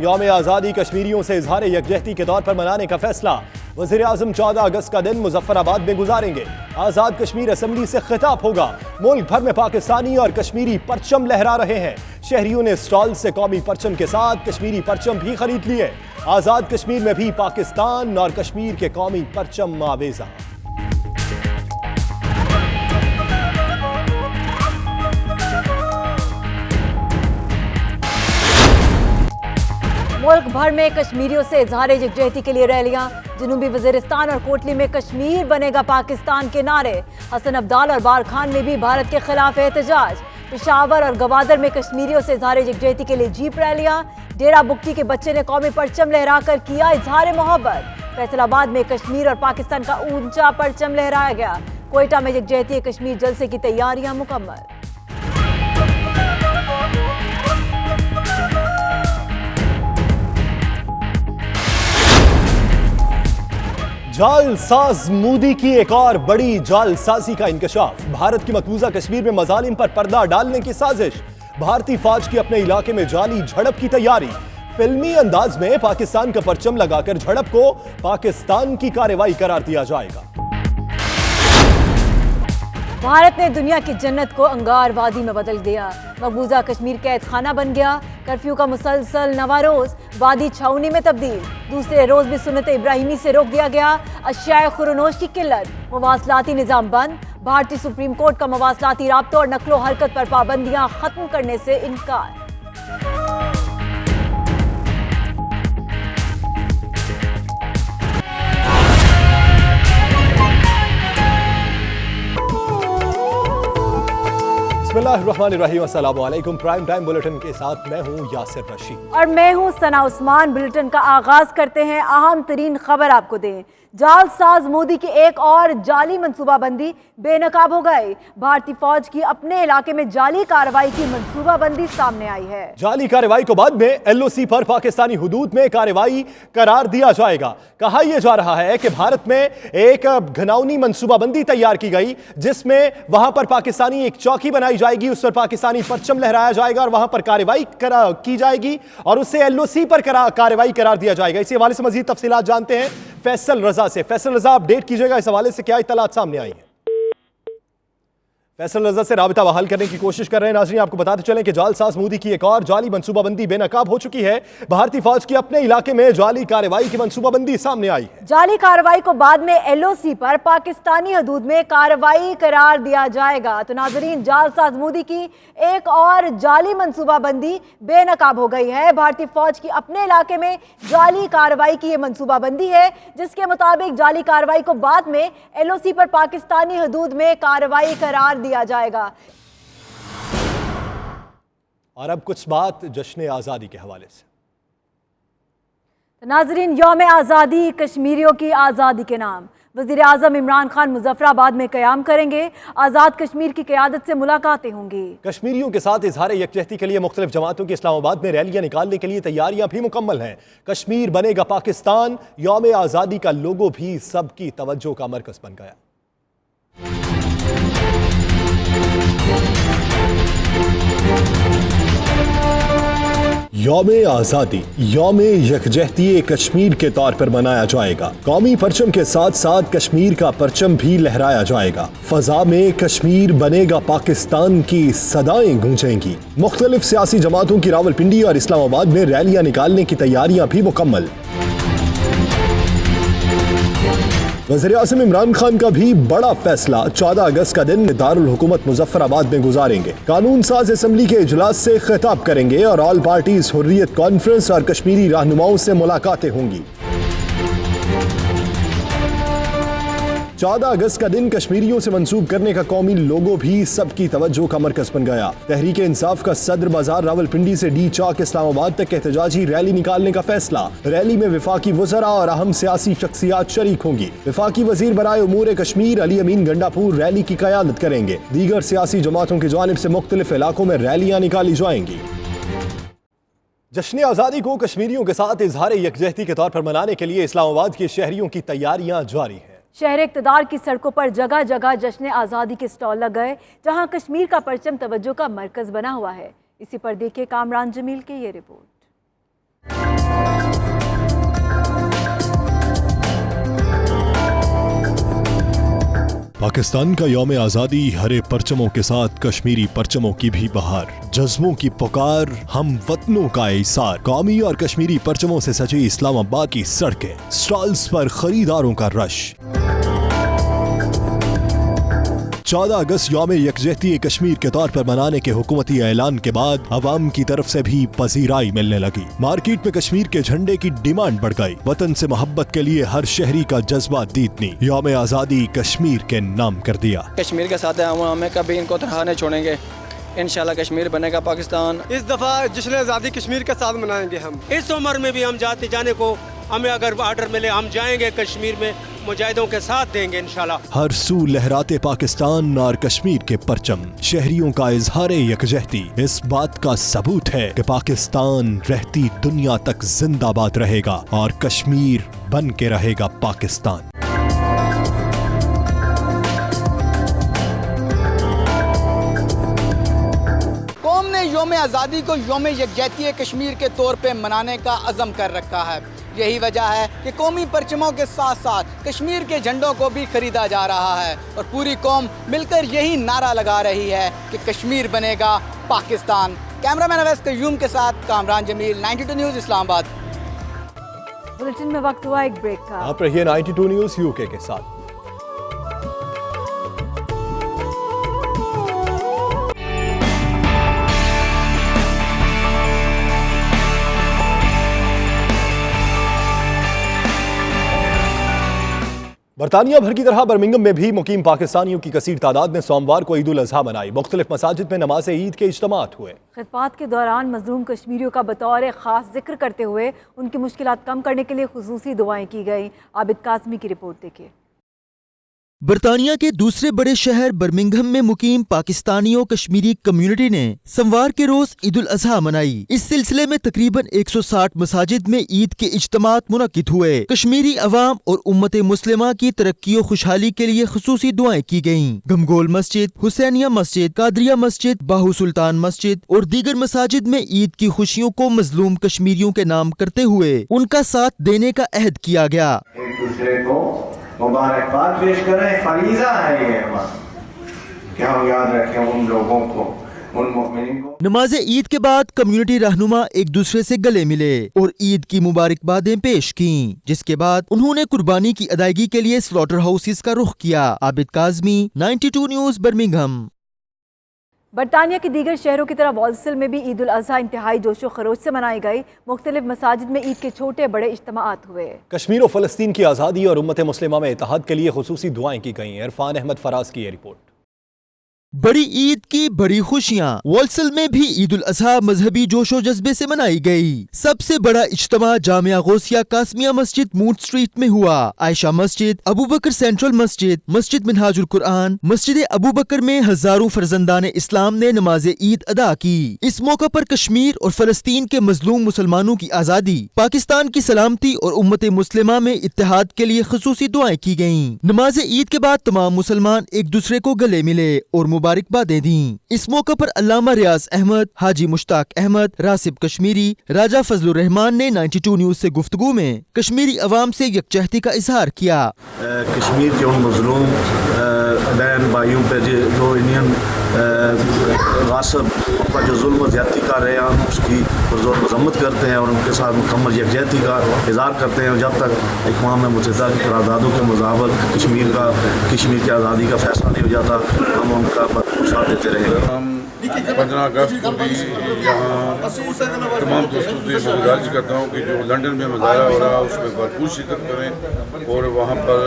یوم آزادی کشمیریوں سے اظہار یکجہتی کے طور پر منانے کا فیصلہ۔ وزیر اعظم 14 اگست کا دن مظفر آباد میں گزاریں گے۔ آزاد کشمیر اسمبلی سے خطاب ہوگا۔ ملک بھر میں پاکستانی اور کشمیری پرچم لہرا رہے ہیں۔ شہریوں نے اسٹال سے قومی پرچم کے ساتھ کشمیری پرچم بھی خرید لیے۔ آزاد کشمیر میں بھی پاکستان اور کشمیر کے قومی پرچم آویزاں۔ ملک بھر میں کشمیریوں سے اظہار یکجہتی کے لیے ریلیاں۔ جنوبی وزیرستان اور کوٹلی میں کشمیر بنے گا پاکستان کے نعرے۔ حسن عبدال اور بارکھان میں بھی بھارت کے خلاف احتجاج۔ پشاور اور گوادر میں کشمیریوں سے اظہار یکجہتی کے لیے جیپ ریلیاں۔ ڈیرہ بگٹی کے بچے نے قومی پرچم لہرا کر کیا اظہار محبت۔ فیصل آباد میں کشمیر اور پاکستان کا اونچا پرچم لہرایا گیا۔ کوئٹہ میں یکجہتی کشمیر جلسے کی تیاریاں مکمل۔ جال ساز مودی کی ایک اور بڑی جال سازی کا انکشاف۔ بھارت کی مقبوضہ کشمیر میں مظالم پر پردہ ڈالنے کی سازش۔ بھارتی فوج کی اپنے علاقے میں جعلی جھڑپ کی تیاری۔ فلمی انداز میں پاکستان کا پرچم لگا کر جھڑپ کو پاکستان کی کارروائی قرار دیا جائے گا۔ بھارت نے دنیا کی جنت کو انگار وادی میں بدل دیا۔ مقبوضہ کشمیر قید خانہ بن گیا۔ کرفیو کا مسلسل نواں روز وادی چھاؤنی میں تبدیل۔ دوسرے روز بھی سنت ابراہیمی سے روک دیا گیا۔ اشیاء خورنوش کی قلت۔ مواصلاتی نظام بند۔ بھارتی سپریم کورٹ کا مواصلاتی رابطوں اور نقل و حرکت پر پابندیاں ختم کرنے سے انکار۔ بسم اللہ الرحمن الرحیم۔ السلام علیکم۔ پرائم ٹائم بلیٹن کے ساتھ میں ہوں یاسر رشید اور میں ہوں ثنا عثمان۔ بلیٹن کا آغاز کرتے ہیں۔ اہم ترین خبر آپ کو دیں۔ جال ساز مودی کی ایک اور جعلی منصوبہ بندی بے نقاب ہو گئی۔ بھارتی فوج کی اپنے علاقے میں جعلی کارروائی کی منصوبہ بندی سامنے آئی ہے۔ جعلی کارروائی کو بعد میں LOC پر پاکستانی حدود میں کارروائی قرار دیا جائے گا۔ کہا یہ جا رہا ہے کہ بھارت میں ایک گھناؤنی منصوبہ بندی تیار کی گئی جس میں وہاں پر پاکستانی ایک چوکی بنائی جائے گی، اس پر پاکستانی پرچم لہرایا جائے گا اور وہاں پر کارروائی کی جائے گی اور اسے LOC پر کارروائی قرار دیا جائے گا۔ اسی حوالے سے مزید تفصیلات جانتے ہیں فیصل رضا سے۔ فیصل رضا، اپڈیٹ کیجئے گا اس حوالے سے کیا اطلاعات سامنے آئی ہیں؟ فیصل رضا سے رابطہ بحال کرنے کی کوشش کر رہے ہیں۔ ناظرین آپ کو بتاتے چلیں کہ جال ساز مودی کی ایک اور جعلی منصوبہ بندی بے نقاب ہو چکی ہے۔ بھارتی فوج کی اپنے علاقے میں جعلی کارروائی کی منصوبہ بندی سامنے آئی ہے۔ جعلی کارروائی کو بعد میں LOC پر پاکستانی حدود میں کارروائی قرار دیا جائے گا۔ تو ناظرین، جال ساز مودی کی ایک اور جعلی منصوبہ بندی بے نقاب ہو گئی ہے۔ بھارتی فوج کی اپنے علاقے میں جعلی کارروائی کی یہ منصوبہ بندی ہے جس کے مطابق جعلی کارروائی کو بعد میں LOC پر پاکستانی حدود میں کارروائی قرار دیا جائے گا۔ اور اب کچھ بات جشن آزادی کے حوالے سے۔ ناظرین، یوم آزادی کشمیریوں کی آزادی کے نام۔ وزیر اعظم عمران خان مظفر آباد میں قیام کریں گے۔ آزاد کشمیر کی قیادت سے ملاقاتیں ہوں گی۔ کشمیریوں کے ساتھ اظہار یکجہتی کے لیے مختلف جماعتوں کی اسلام آباد میں ریلیاں نکالنے کے لیے تیاریاں بھی مکمل ہیں۔ کشمیر بنے گا پاکستان، یوم آزادی کا لوگو بھی سب کی توجہ کا مرکز بن گیا۔ یوم آزادی یوم یکجہتی کشمیر کے طور پر منایا جائے گا۔ قومی پرچم کے ساتھ ساتھ کشمیر کا پرچم بھی لہرایا جائے گا۔ فضا میں کشمیر بنے گا پاکستان کی صدائیں گونجیں گی۔ مختلف سیاسی جماعتوں کی راولپنڈی اور اسلام آباد میں ریلیاں نکالنے کی تیاریاں بھی مکمل۔ وزیر اعظم عمران خان کا بھی بڑا فیصلہ 14 اگست کا دن دارالحکومت مظفر آباد میں گزاریں گے۔ قانون ساز اسمبلی کے اجلاس سے خطاب کریں گے اور آل پارٹیز حریت کانفرنس اور کشمیری رہنماؤں سے ملاقاتیں ہوں گی۔ 14 اگست کا دن کشمیریوں سے منسوب کرنے کا قومی لوگو بھی سب کی توجہ کا مرکز بن گیا۔ تحریک انصاف کا صدر بازار راولپنڈی سے ڈی چوک اسلام آباد تک احتجاجی ریلی نکالنے کا فیصلہ۔ ریلی میں وفاقی وزراء اور اہم سیاسی شخصیات شریک ہوں گی۔ وفاقی وزیر برائے امور کشمیر علی امین گنڈاپور ریلی کی قیادت کریں گے۔ دیگر سیاسی جماعتوں کی جانب سے مختلف علاقوں میں ریلیاں نکالی جائیں گی۔ جشن آزادی کو کشمیریوں کے ساتھ اظہار یکجہتی کے طور پر منانے کے لیے اسلام آباد کے شہریوں کی تیاریاں جاری ہیں۔ شہر اقتدار کی سڑکوں پر جگہ جگہ جشن آزادی کے سٹال لگ گئے جہاں کشمیر کا پرچم توجہ کا مرکز بنا ہوا ہے۔ اسی پر دیکھیں کامران جمیل کی یہ رپورٹ۔ पाकिस्तान का यौम आज़ादी हरे परचमों के साथ कश्मीरी परचमों की भी बहार, जज्बों की पुकार, हम वतनों का इसार, कौमी और कश्मीरी परचमों से सजी इस्लामाबाद की सड़कें, स्टॉल्स पर खरीदारों का रश। 14 अगस्त यौम यकजहती कश्मीर के तौर पर मनाने के हुकूमती ऐलान के बाद अवाम की तरफ से भी पजीराई मिलने लगी। मार्केट में कश्मीर के झंडे की डिमांड बढ़ गई। वतन से मोहब्बत के लिए हर शहरी का जज्बा दीदनी यौम आज़ादी कश्मीर के नाम कर दिया। कश्मीर के साथ हैं, हमें कभी इनको तनहा नहीं छोड़ेंगे। इंशाल्लाह कश्मीर बनेगा पाकिस्तान। इस दफा जश्न आज़ादी कश्मीर के साथ मनाएंगे हम। इस उम्र में भी हम जाने को हमें अगर ऑर्डर मिले हम जाएंगे कश्मीर में, मुजाहिदों के साथ देंगे इंशाल्लाह। हर सू लहराते पाकिस्तान और कश्मीर के परचम, शहरियों का इजहारे यकजहती इस बात का सबूत है कि पाकिस्तान रहती दुनिया तक जिंदाबाद रहेगा और कश्मीर बन के रहेगा पाकिस्तान। कौम ने यौम आज़ादी को यौम यकजहती कश्मीर के तौर पे मनाने का अज़म कर रखा है। यही वजह है कि कौमी परचमों के साथ साथ कश्मीर के झंडों को भी खरीदा जा रहा है और पूरी कौम मिलकर यही नारा लगा रही है कि कश्मीर बनेगा पाकिस्तान। कैमरामैन अवैस कयूम के साथ कामरान जमील, 92 न्यूज़ इस्लामाबाद। बुलेटिन में वक्त हुआ एक ब्रेक का। आप रहिए 92 न्यूज़ यूके के साथ। बरतानिया भर की तरह बर्मिंघम में भी मुकीम पाकिस्तानियों की कसीर तादाद ने सोमवार को ईद उल अजहा मनाई। मुख्तलिफ मसाजिद में नमाज ईद के इज्तिमात हुए। खितबात के दौरान मजलूम कश्मीरियों का बतौर खास जिक्र करते हुए उनकी मुश्किलात कम करने के लिए खुसूसी दुआएं की गई। आबिद काज़मी की रिपोर्ट देखिए। बरतानिया के दूसरे बड़े शहर बर्मिंघम में मुकीम पाकिस्तानियों कश्मीरी कम्युनिटी ने सोमवार के रोज ईद उल अजहा मनाई। इस सिलसिले में तकरीबन 160 मसाजिद में ईद के इज्तिमात मुनक्किद हुए। कश्मीरी अवाम और उम्मत मुस्लिमा की तरक्की और खुशहाली के लिए खुसूसी दुआएं की गयीं। गमगोल मस्जिद, हुसैनिया मस्जिद, कादरिया मस्जिद, बाहू सुल्तान मस्जिद और दीगर मसाजिद में ईद की खुशियों को मजलूम कश्मीरियों के नाम करते हुए उनका साथ देने का अहद किया गया। एक दूसरे को मुबारकबाद पेश करें, फरीजा है ये हमारा कि हम याद रखें उन लोगों को, उन मोमिनीन को। नमाज ईद के बाद कम्युनिटी रहनुमा एक दूसरे से गले मिले और ईद की मुबारकबादें पेश की, जिसके बाद उन्होंने कुर्बानी की अदायगी के लिए स्लॉटर हाउसेस का रुख किया। Abid Kazmi, 92 news, Birmingham. बरतानिया के दीगर शहरों की तरह वॉल्सल में भी ईद उल अजहा इंतहाई जोशो खरोश से मनाई गई। मुख्तलिफ मसाजिद में ईद के छोटे बड़े इज्तिमात हुए। कश्मीर और फलस्तीन की आज़ादी और उम्मत मुस्लिमा में इत्तेहाद के लिए खुसूसी दुआएं की गईं। इरफान अहमद फराज की ये रिपोर्ट। बड़ी ईद की बड़ी खुशियाँ। वॉल्सल में भी ईद उल अजहा मजहबी जोशो जज्बे से मनाई गई। सबसे बड़ा इज्तिमा जामिया गौसिया कासमिया मस्जिद मूट स्ट्रीट में हुआ। आयशा मस्जिद, अबू बकर सेंट्रल मस्जिद, मस्जिद मिनहाजुल कुरआन, मस्जिद अबू बकर में हजारों फर्जंदान इस्लाम ने नमाज ईद अदा की। इस मौका पर कश्मीर और फलस्तीन के मजलूम मुसलमानों की आजादी, पाकिस्तान की सलामती और उम्मत मुस्लिमा में इत्तेहाद के लिए खुसूसी दुआएं की गयीं। नमाज ईद के बाद तमाम मुसलमान एक दूसरे को गले मिले और मुबारकबादें दी। इस मौके पर अल्लामा रियाज अहमद, हाजी मुश्ताक अहमद, रासिब कश्मीरी, राजा फजलुर रहमान ने 92 न्यूज़ से गुफ्तगू में कश्मीरी अवाम से यकजहती का इजहार किया। कश्मीर के उन मजलूम बहन भाइयों पे जो इंडियन गासिब का जो जुल्म ज्यादती कर रहे हैं उसकी पुरजोर मजम्मत करते हैं और उनके साथ मुकम्मल यकजहती का इजहार करते हैं। जब तक अक़वाम मुत्तहिदा की करारदादों के मुताबिक कश्मीर की आज़ादी का फैसला नहीं हो जाता, हम उनका भरपूर साथ देते रहेंगे। हम 15 अगस्त को भी यहाँ तमाम दोस्तों से गुजारिश करता हूँ कि जो लंदन में मुजाहरा हो रहा है उसमें भरपूर शिरकत करें और वहाँ पर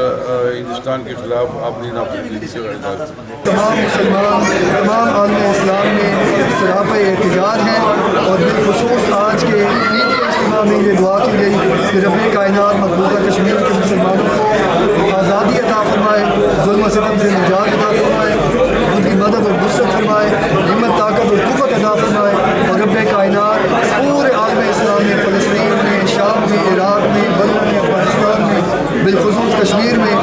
हिंदुस्तान के खिलाफ अपनी नापसंदगी से तमाम मुसलमान, तमाम आलम इस्लाम में सरापा एहतजाज हैं और बिलखुसूस आज के ईद के इज्तिमा में ये दुआ की गई कि रब कायनात मकबूजा कश्मीर के मुसलमानों को आज़ादी अता फरमाए, जुल्म सितम से निजात अता फरमाए, उनकी मदद और नुसरत फरमाए, हिम्मत ताकत और कुव्वत अता फरमाए और रब कायनात पूरे आलम इस्लाम में, फ़लस्तीन में, शाम में, इराक में, बर्मा में, अफगानिस्तान में, बिलखुसूस कश्मीर में,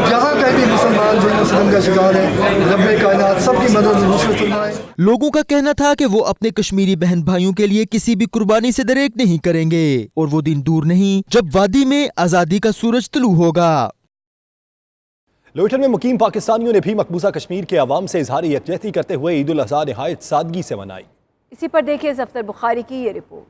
जहाँ कहीं भी मुसलमान जुल्म सितम का शिकार है, रब कायनात सबकी मदद और नुसरत फरमाए। लोगों का कहना था कि वो अपने कश्मीरी बहन भाइयों के लिए किसी भी कुर्बानी से दरेक नहीं करेंगे और वो दिन दूर नहीं जब वादी में आजादी का सूरज तुलू होगा। लोटन में मुकीम पाकिस्तानियों ने भी मकबूजा कश्मीर के अवाम से इजहार यकजहती करते हुए ईद उल अज़हा निहायत सादगी से मनाई। इसी पर देखिए ज़फ़र बुखारी की ये रिपोर्ट।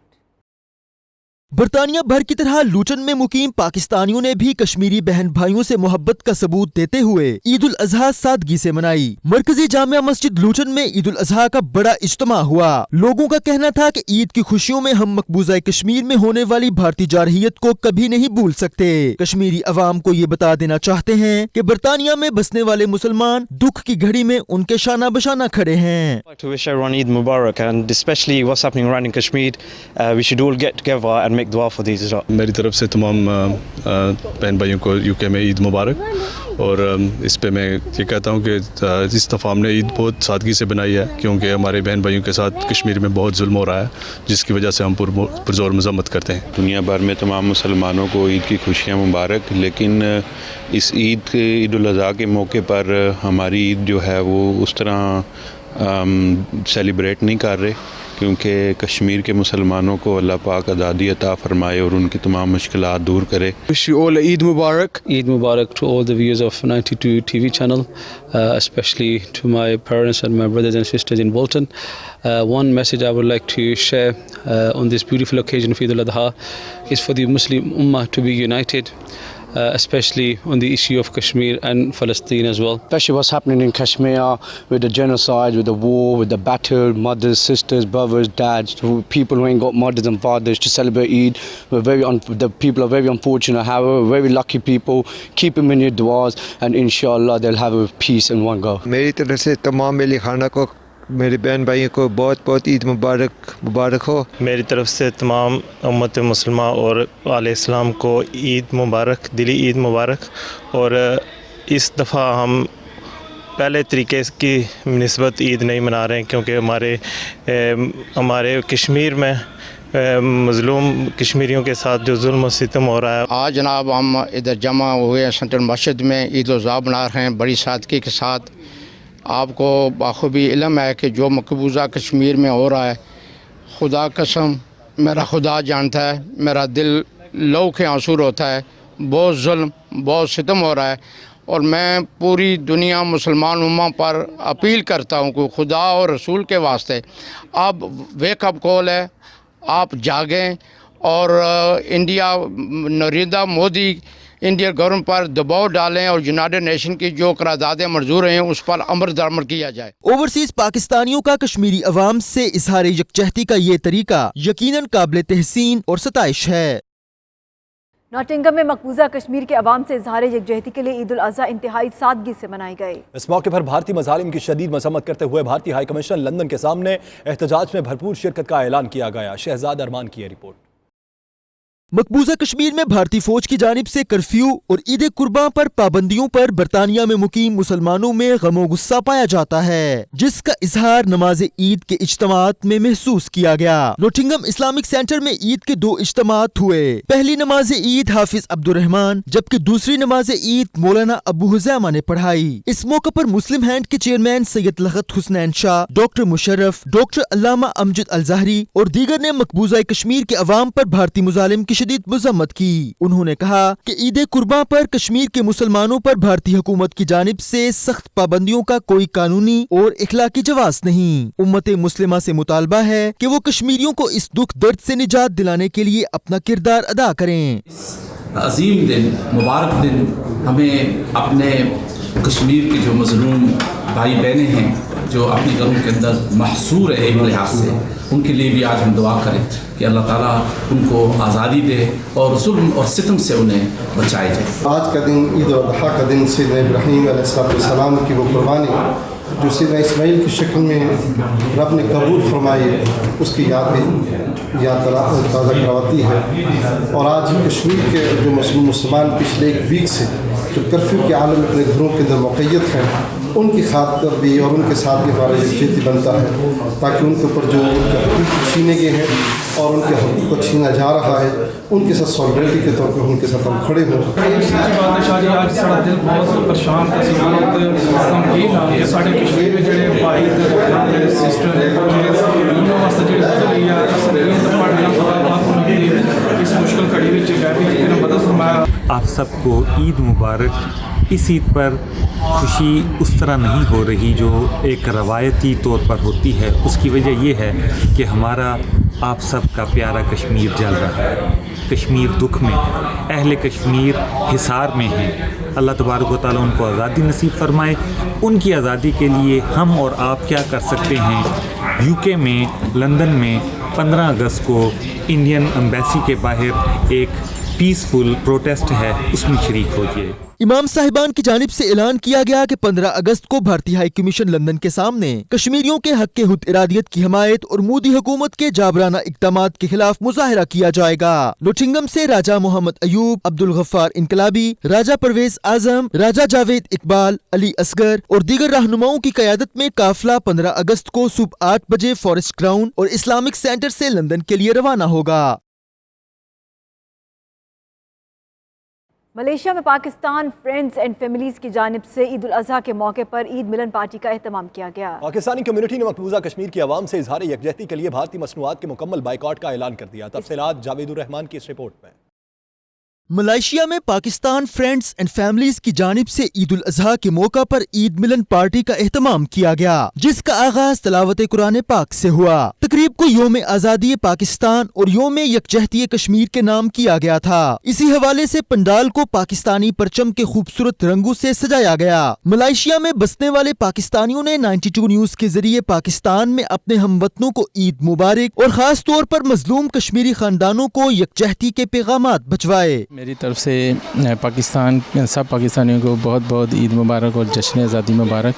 बरतानिया भर की तरह लूटन में मुकीम पाकिस्तानियों ने भी कश्मीरी बहन भाइयों से मोहब्बत का सबूत देते हुए ईद उल अज़हा सादगी से मनाई। मरकजी जामिया मस्जिद लूटन में ईद उल अज़हा का बड़ा इज्तिमा हुआ। लोगों का कहना था कि ईद की खुशियों में हम मकबूजा कश्मीर में होने वाली भारतीय जारहियत को कभी नहीं भूल सकते। कश्मीरी अवाम को ये बता देना चाहते हैं कि बरतानिया में बसने वाले मुसलमान दुख की घड़ी में उनके शाना बशाना खड़े हैं। make dua for these. मेरी तरफ से तमाम बहन भाइयों को यूके में ईद मुबारक। और इस पे मैं ये कहता हूँ कि इस दफ़ा हमने ईद बहुत सादगी से बनाई है, क्योंकि हमारे बहन भाइयों के साथ कश्मीर में बहुत जुल्म हो रहा है, जिसकी वजह से हम पुरजोर मज़म्मत करते हैं। दुनिया भर में तमाम मुसलमानों को ईद की खुशियाँ मुबारक। लेकिन इस ईद उल अज़हा के मौके पर हमारी ईद जो है वो उस तरह सेलिब्रेट नहीं कर रहे, क्योंकि कश्मीर के मुसलमानों को अल्लाह पाक आज़ादी अता फरमाए और उनकी तमाम मुश्किलात दूर करे। Wish you all Eid Mubarak. Eid Mubarak to all the viewers of 92 TV channel, especially to my parents and my brothers and sisters in Bolton. One message I would like to share on this beautiful occasion of Eid al-Adha is for the Muslim Ummah to be united. Especially on the issue of Kashmir and Palestine as well. Especially what's happening in Kashmir with the genocide, with the war, with the battle, mothers, sisters, brothers, dads, people who ain't got mothers and fathers to celebrate Eid. The people are very unfortunate, however, very lucky people. Keep them in your du'as and inshallah they'll have a peace in one go. मेरी तरफ से तमाम मेली खाना को, मेरे बहन भाइयों को बहुत बहुत ईद मुबारक हो। मेरी तरफ से तमाम उम्मत मुसलमा और आले इस्लाम को ईद मुबारक, दिली ईद मुबारक। और इस दफ़ा हम पहले तरीके की निस्बत ईद नहीं मना रहे हैं, क्योंकि हमारे कश्मीर में मज़लूम कश्मीरियों के साथ जो जुल्म और सितम हो रहा है। आज जनाब हम इधर जमा हुए सेंट्रल मस्जिद में ईद उल अज़हा मना रहे हैं बड़ी सादगी के साथ। आपको बाखूबी इल्म है कि जो मकबूजा कश्मीर में हो रहा है, खुदा कसम मेरा खुदा जानता है, मेरा दिल लहू के आंसू रोता है। बहुत जुल्म, बहुत सितम हो रहा है और मैं पूरी दुनिया मुसलमान उम्मा पर अपील करता हूँ कि खुदा और रसूल के वास्ते अब वेकअप कॉल है, आप जागें और India Narendra Modi Indian government पर दबाव डालें और यूनाइटेड नेशन की जो करारदादें मंजूर हैं उस पर अमल दरामद किया जाए। ओवरसीज पाकिस्तानियों का कश्मीरी अवाम से इजहार यकजहती का ये तरीका यकीनन काबिल तहसीन और सताइश है। नॉटिंघम में मकबूजा कश्मीर के अवाम से इजहार यकजहती के लिए ईद उल अज़हा इंतहाई सादगी से मनाई गई। इस मौके पर भारतीय मज़ालिम की शदीद मजम्मत करते हुए भारतीय हाई कमिश्नर लंदन के सामने एहतजाज में भरपूर शिरकत का ऐलान किया गया। शहजाद अरमान की रिपोर्ट। मकबूजा कश्मीर में भारतीय फौज की जानिब से कर्फ्यू और ईद कुर्बां पर पाबंदियों पर बरतानिया में मुकीम मुसलमानों में गमो गुस्सा पाया जाता है, जिसका इजहार नमाज ईद के इज्तिमात में महसूस किया गया। नॉटिंघम इस्लामिक सेंटर में ईद के 2 इज्तिमात हुए। पहली नमाज ईद हाफिज अब्दुर्रहमान जबकि दूसरी नमाज ईद मौलाना अबू हुज़ैमा ने पढ़ाई। इस मौके पर मुस्लिम हैंड के chairman Syed Lakht Hasnain Shah, doctor Musharraf, doctor Allama Amjad Alazhari और दीगर ने मकबूजा कश्मीर के अवाम पर भारतीय मुजालिम की शदीद मजम्मत की। उन्होंने कहा कि ईद कुर्बां पर कश्मीर के मुसलमानों पर भारतीय हुकूमत की जानिब से सख्त पाबंदियों का कोई कानूनी और इखलाकी जवाब नहीं। उम्मत मुस्लिमा से मुतालबा है कि वो कश्मीरियों को इस दुख दर्द से निजात दिलाने के लिए अपना किरदार अदा करें। अजीम दिन, मुबारक दिन हमें अपने कश्मीर के जो मजलूम भाई बहनें हैं जो अपने घरों के अंदर महसूर है एक लिहाज से, उनके लिए भी आज हम दुआ करें कि अल्लाह ताला उनको आज़ादी दे और जुल्म और सितम से उन्हें बचाए जाए। आज का दिन ईद उल अज़हा का दिन सैयदना इब्राहीम अलैहिस्सलाम की वो कुर्बानी जो सैयदना इस्माइल की शक्ल में रब ने कबूल फरमाई, उसकी याद ताज़ा करवाती है। और आज कश्मीर के जो मुसलमान पिछले एक वीक से जो कर्फ्यू के आलम अपने घरों के अंदर मुक़य्यद हैं, उनकी खातिर भी और उनके साथ भी हमारा यकजहती बनता है, ताकि उनके ऊपर जो उनके हकूक़ छीने गए हैं और उनके हकूक़ को छीना जा रहा है, उनके साथ सॉलिडरिटी के तौर पर उनके साथ हम खड़े हों। सच्ची बात है शाह जी, आज सारा दिल बहुत परेशान था, बहुत गमगीन आ कि साढ़े कश्मीर में जोड़े भाई सिस्टर उन्होंने वास्ते जो पढ़ना इस मुश्किल घड़ी में गैर ने मदद फरमाया। आप सबको ईद मुबारक। इस ईद पर खुशी उस तरह नहीं हो रही जो एक रवायती तौर पर होती है। उसकी वजह ये है कि हमारा आप सब का प्यारा कश्मीर जल रहा है। कश्मीर दुख में, अहले कश्मीर हिसार में हैं। अल्लाह तबारक व तआला उनको आज़ादी नसीब फरमाए। उनकी आज़ादी के लिए हम और आप क्या कर सकते हैं? यूके में, लंदन में 15 अगस्त को इंडियन एम्बेसी के बाहर एक पीसफुल प्रोटेस्ट है, उसमें शरीक होइए। इमाम साहिबान की जानिब से ऐलान किया गया कि 15 अगस्त को भारतीय हाई कमीशन लंदन के सामने कश्मीरियों के हक के खुद इरादियत की हिमायत और मोदी हुकूमत के जाबराना इक़दामात के खिलाफ मुजाहिरा किया जाएगा। नोटिंगम से राजा मोहम्मद अयूब, अब्दुल गफ्फार इनकलाबी, राजा परवेज आजम, राजा जावेद इकबाल, अली असगर और दीगर रहनुमाओं की क़यादत में काफिला 15 अगस्त को सुबह 8 बजे फॉरेस्ट ग्राउंड और इस्लामिक सेंटर से लंदन के लिए रवाना होगा। मलेशिया में पाकिस्तान फ्रेंड्स एंड फैमिलीज की जानिब से ईद उल अजहा के मौके पर ईद मिलन पार्टी का एहतमाम किया गया। पाकिस्तानी कम्युनिटी ने मकबूजा कश्मीर की आवाम से इजहार यकजहती के लिए भारतीय मसनूआत के मुकम्मल बाइकआउट का ऐलान कर दिया। तफसीलात जावेदुर रहमान की इस रिपोर्ट में। मलेशिया में पाकिस्तान फ्रेंड्स एंड फैमिलीज की जानिब से ईद उल अजहा के मौका पर ईद मिलन पार्टी का एहतमाम किया गया, जिसका आगाज तलावत कुरान पाक से हुआ। तकरीब को योम आज़ादी पाकिस्तान और योम यकजहती कश्मीर के नाम किया गया था। इसी हवाले से पंडाल को पाकिस्तानी परचम के खूबसूरत रंगों से सजाया गया। मलेशिया में बसने वाले पाकिस्तानियों ने 92 न्यूज के जरिए पाकिस्तान में अपने हमवतनों को ईद मुबारक और खास तौर पर मजलूम कश्मीरी खानदानों को यकजहती के पैगामात भिजवाए। मेरी तरफ से पाकिस्तान सब पाकिस्तानियों को बहुत बहुत ईद मुबारक और जश्न आज़ादी मुबारक।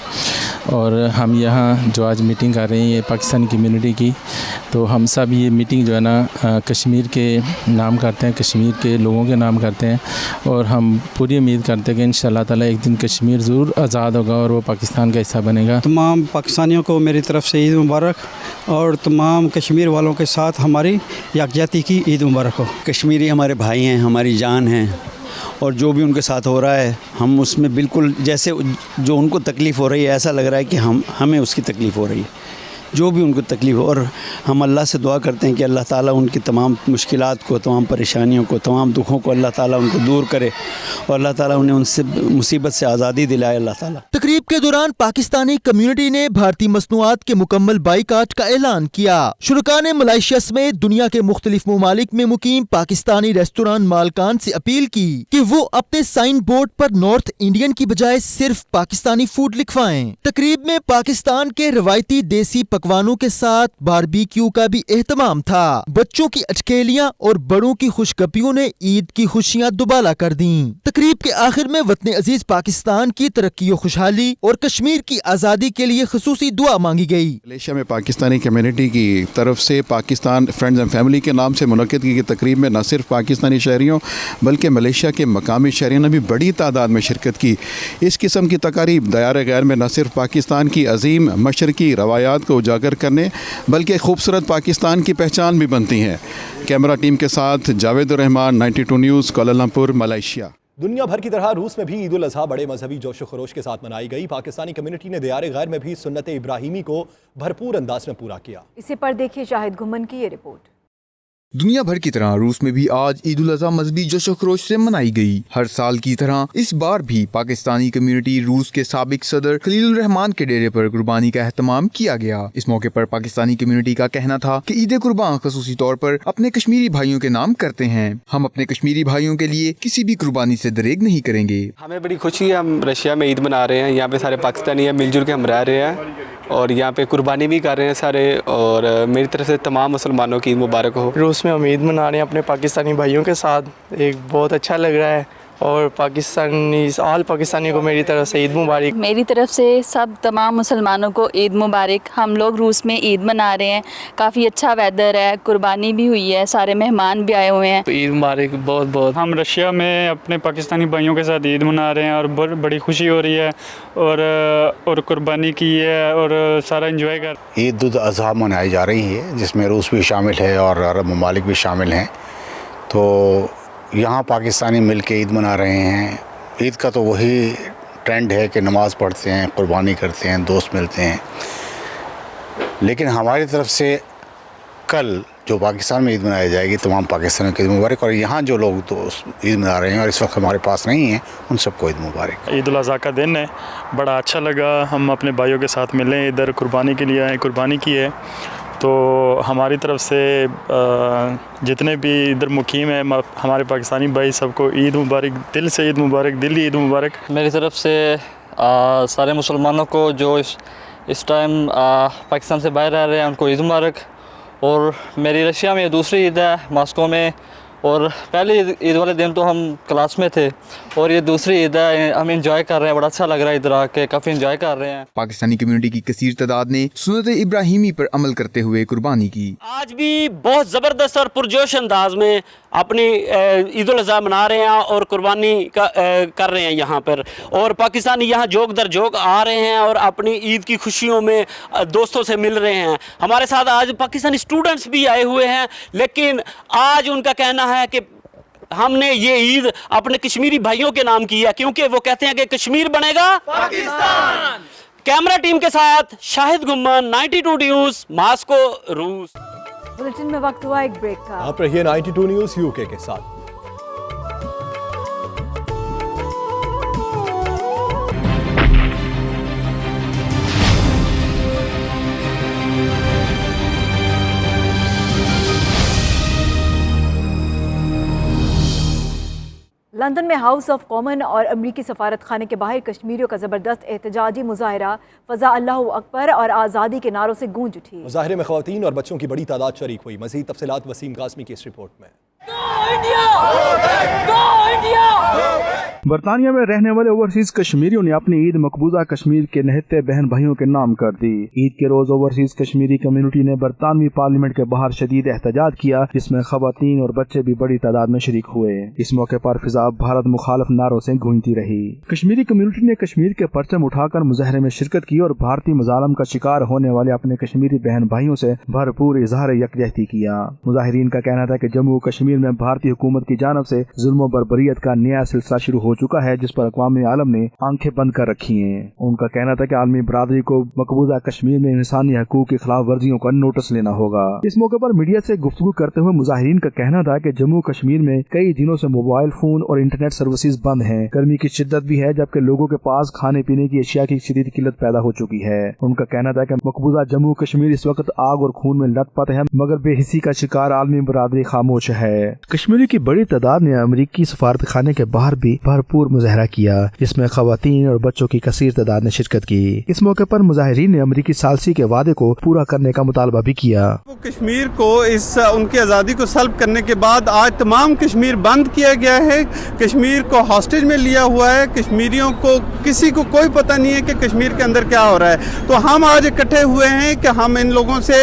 और हम यहाँ जो आज मीटिंग कर रहे हैं ये पाकिस्तानी कम्युनिटी की, तो हम सब ये मीटिंग जो है ना कश्मीर के नाम करते हैं, कश्मीर के लोगों के नाम करते हैं। और हम पूरी उम्मीद करते हैं कि इंशाअल्लाह ताला एक दिन कश्मीर ज़रूर आज़ाद होगा और वो पाकिस्तान का हिस्सा बनेगा। तमाम पाकिस्तानियों को मेरी तरफ से ईद मुबारक और तमाम कश्मीर वालों के साथ हमारी यकजहती की ईद मुबारक हो। कश्मीरी हमारे भाई हैं, हमारी जान हैं, और जो भी उनके साथ हो रहा है हम उसमें बिल्कुल जैसे जो उनको तकलीफ़ हो रही है ऐसा लग रहा है कि हमें उसकी तकलीफ़ हो रही है, जो भी उनको तकलीफ़ हो। और हम अल्लाह से दुआ करते हैं कि अल्लाह ताला उनकी तमाम मुश्किलात को, तमाम परेशानियों को, तमाम दुखों को अल्लाह ताला उनको दूर करे और अल्लाह ताला उन्हें उनसे मुसीबत से आज़ादी दिलाए अल्लाह ताला। तकरीब के दौरान पाकिस्तानी कम्युनिटी ने भारतीय मसनूआत के मुकम्मल बाइकाट का ऐलान किया। शुरका ने मलेशिया समेत दुनिया के मुख्तलिफ ममालिक में मुकीम पाकिस्तानी रेस्टोरेंट मालकान से अपील की कि वो अपने साइन बोर्ड पर नॉर्थ इंडियन की बजाय सिर्फ पाकिस्तानी फूड लिखवाएं। तकरीब में पाकिस्तान के रवायती देसी पकवानों के साथ बारबेक्यू का भी एहतमाम था। बच्चों की अटकेलियां और बड़ों की खुशगपियों ने ईद की खुशियां दुबाला कर दी। तकरीब के आखिर में वतन अजीज पाकिस्तान की तरक्की और खुशहाली और कश्मीर की आज़ादी के लिए खुसूसी दुआ मांगी गई। मलेशिया में पाकिस्तानी कम्युनिटी की तरफ से पाकिस्तान फ्रेंड्स एंड फैमिली के नाम से मुनक्किद की गई तकरीब में न सिर्फ पाकिस्तानी शहरियों बल्कि मलेशिया के मकामी शहरियों ने भी बड़ी तादाद में शिरकत की। इस किस्म की तकारीब दयार गैर में न सिर्फ पाकिस्तान की अजीम मशरकी रवायात को उजागर करने बल्कि खूबसूरत पाकिस्तान की पहचान भी बनती हैं। कैमरा टीम के साथ Javed Rahman, 92 news, Kuala Lumpur, Malaysia. दुनिया भर की तरह रूस में भी ईद उल अजहा बड़े मजहबी जोश खरोश के साथ मनाई गई। पाकिस्तानी कम्युनिटी ने दयार गैर में भी सुन्नत इब्राहिमी को भरपूर अंदाज में पूरा किया। इसे पर देखिए शाहिद घुमन की ये रिपोर्ट। दुनिया भर की तरह रूस में भी आज ईद उल अजहा मजहबी जोशो खरोश से मनाई गई। हर साल की तरह इस बार भी पाकिस्तानी कम्युनिटी रूस के साबिक सदर खलीलुर रहमान के डेरे पर कुर्बानी का एहतमाम किया गया। इस मौके पर पाकिस्तानी कम्युनिटी का कहना था कि ईद कुर्बान खसूसी तौर पर अपने कश्मीरी भाइयों के नाम करते हैं। हम अपने कश्मीरी भाइयों के लिए किसी भी कुर्बानी से दरेग नहीं करेंगे। हमें बड़ी खुशी है, हम रशिया में ईद मना रहे हैं। यहाँ पे सारे पाकिस्तानी हैं, मिलजुल के हम रह रहे हैं और यहाँ पे कुर्बानी भी कर रहे हैं सारे। और मेरी तरफ से तमाम मुसलमानों की ईद मुबारक हो। रूस में हम ईद मना रहे हैं अपने पाकिस्तानी भाइयों के साथ, एक बहुत अच्छा लग रहा है। और ऑल पाकिस्तानी को मेरी तरफ से ईद मुबारक। मेरी तरफ से सब तमाम मुसलमानों को ईद मुबारक। हम लोग रूस में ईद मना रहे हैं, काफ़ी अच्छा वेदर है, कुर्बानी भी हुई है, सारे मेहमान भी आए हुए हैं। तो ईद मुबारक बहुत बहुत। हम रशिया में अपने पाकिस्तानी भाइयों के साथ ईद मना रहे हैं और बड़ी खुशी हो रही है और कुर्बानी की है और सारा इंजॉय कर। ईद उल अजहा मनाई जा रही है जिसमें रूस भी शामिल है और अरब ममालिक भी शामिल हैं। तो यहाँ पाकिस्तानी मिल के ईद मना रहे हैं। ईद का तो वही ट्रेंड है कि नमाज़ पढ़ते हैं, कुर्बानी करते हैं, दोस्त मिलते हैं। लेकिन हमारी तरफ से कल जो पाकिस्तान में ईद मनाई जाएगी तमाम पाकिस्तानियों को ईद मुबारक, और यहाँ जो लोग तो ईद मना रहे हैं और इस वक्त हमारे पास नहीं हैं उन सबको ईद मुबारक। ईद उल अज़हा का दिन है, बड़ा अच्छा लगा, हम अपने भाइयों के साथ मिले, इधर कुर्बानी के लिए आए, कुर्बानी की है। तो हमारी तरफ से जितने भी इधर मुकीम है हमारे पाकिस्तानी भाई सबको ईद मुबारक, दिल से ईद मुबारक, दिली ईद मुबारक। मेरी तरफ से सारे मुसलमानों को जो इस टाइम पाकिस्तान से बाहर रह रहे हैं उनको ईद मुबारक। और मेरी रशिया में दूसरी ईद है, मॉस्को में, और पहले ईद वाले दिन तो हम क्लास में थे और ये दूसरी ईद है, हम इंजॉय कर रहे हैं, बड़ा अच्छा लग रहा है इधर आके, काफ़ी इंजॉय कर रहे हैं। पाकिस्तानी कम्युनिटी की कसीर तादाद ने सुन्नत इब्राहिमी पर अमल करते हुए कुर्बानी की। आज भी बहुत ज़बरदस्त और पुरजोश अंदाज में अपनी ईद उल अज़हा मना रहे हैं और कुर्बानी कर रहे हैं यहाँ पर, और पाकिस्तानी यहाँ जोक दर जोक आ रहे हैं और अपनी ईद की खुशियों में दोस्तों से मिल रहे हैं। हमारे साथ आज पाकिस्तानी स्टूडेंट्स भी आए हुए हैं, लेकिन आज उनका कहना है कि हमने ये ईद अपने कश्मीरी भाइयों के नाम की है, क्योंकि वो कहते हैं कि कश्मीर बनेगा पाकिस्तान। कैमरा टीम के साथ शाहिद गुम्मन, 92 न्यूज़, मॉस्को, रूस। बुलेटिन में वक्त हुआ एक ब्रेक का। आप रहिए 92 न्यूज़ यूके के साथ। लंदन में हाउस ऑफ कॉमन और अमरीकी सफारत खाने के बाहर कश्मीरियों का ज़बरदस्त एहतजाजी मुजाहरा फ़ज़ा अल्लाहु अकबर और आज़ादी के नारों से गूंज उठी। मुजाहरे में ख़वातीन और बच्चों की बड़ी तादाद शरीक हुई। मज़ीद तफ़सीलात वसीम कासमी की इस रिपोर्ट में। बरतानिया में रहने वाले ओवरसीज कश्मीरियों ने अपनी ईद मकबूजा कश्मीर के नहते बहन भाइयों के नाम कर दी। ईद के रोज ओवरसीज कश्मीरी कम्युनिटी ने बरतानवी पार्लियामेंट के बाहर शदीद एहतजाज किया, जिसमें खवातीन और बच्चे भी बड़ी तादाद में शरीक हुए। इस मौके पर फिजा भारत मुखालफ नारों से गूंजती रही। कश्मीरी कम्युनिटी ने कश्मीर के परचम उठाकर मुजाहरे में शिरकत की और भारतीय मजालम का शिकार होने वाले अपने कश्मीरी बहन भाइयों से भरपूर इजहार यकजहती किया। मुजाहिरीन का कहना था कि जम्मू कश्मीर में भारतीय हुकूमत की जानब से जुल्म बर्बरियत का नया सिलसिला शुरू हो चुका है, जिस पर अक़वाम आलम ने आंखें बंद कर रखी हैं। उनका कहना था कि आलमी बरादरी को मकबूजा कश्मीर में इंसानी हकूक की खिलाफ वर्जियों का नोटिस लेना होगा। इस मौके पर मीडिया से गुफ्तगू करते हुए मुजाहिरीन का कहना था कि जम्मू कश्मीर में कई दिनों से मोबाइल फोन और इंटरनेट सर्विसेज बंद हैं। गर्मी की शिद्दत भी है, जबकि लोगों के पास खाने पीने की अशिया की शदीद किल्लत पैदा हो चुकी है। उनका कहना था कि मकबूजा जम्मू कश्मीर इस वक्त आग और खून में लथपथ है, मगर बेहिसी का शिकार आलमी बरादरी खामोश है। कश्मीरी की बड़ी तादाद ने अमरीकी सफारत खाने के बाहर भी भरपूर मुजाहरा किया, जिसमें खवातीन और बच्चों की कसीर तादाद ने शिरकत की। इस मौके पर मुजाहिरीन ने अमरीकी सालसी के वादे को पूरा करने का मुतालबा भी किया। कश्मीर को उनकी आज़ादी को सल्ब करने के बाद आज तमाम कश्मीर बंद किया गया है, कश्मीर को हॉस्टेज में लिया हुआ है। कश्मीरियों को किसी को कोई पता नहीं है कि कश्मीर के अंदर क्या हो रहा है। तो हम आज इकट्ठे हुए हैं कि हम इन लोगों से,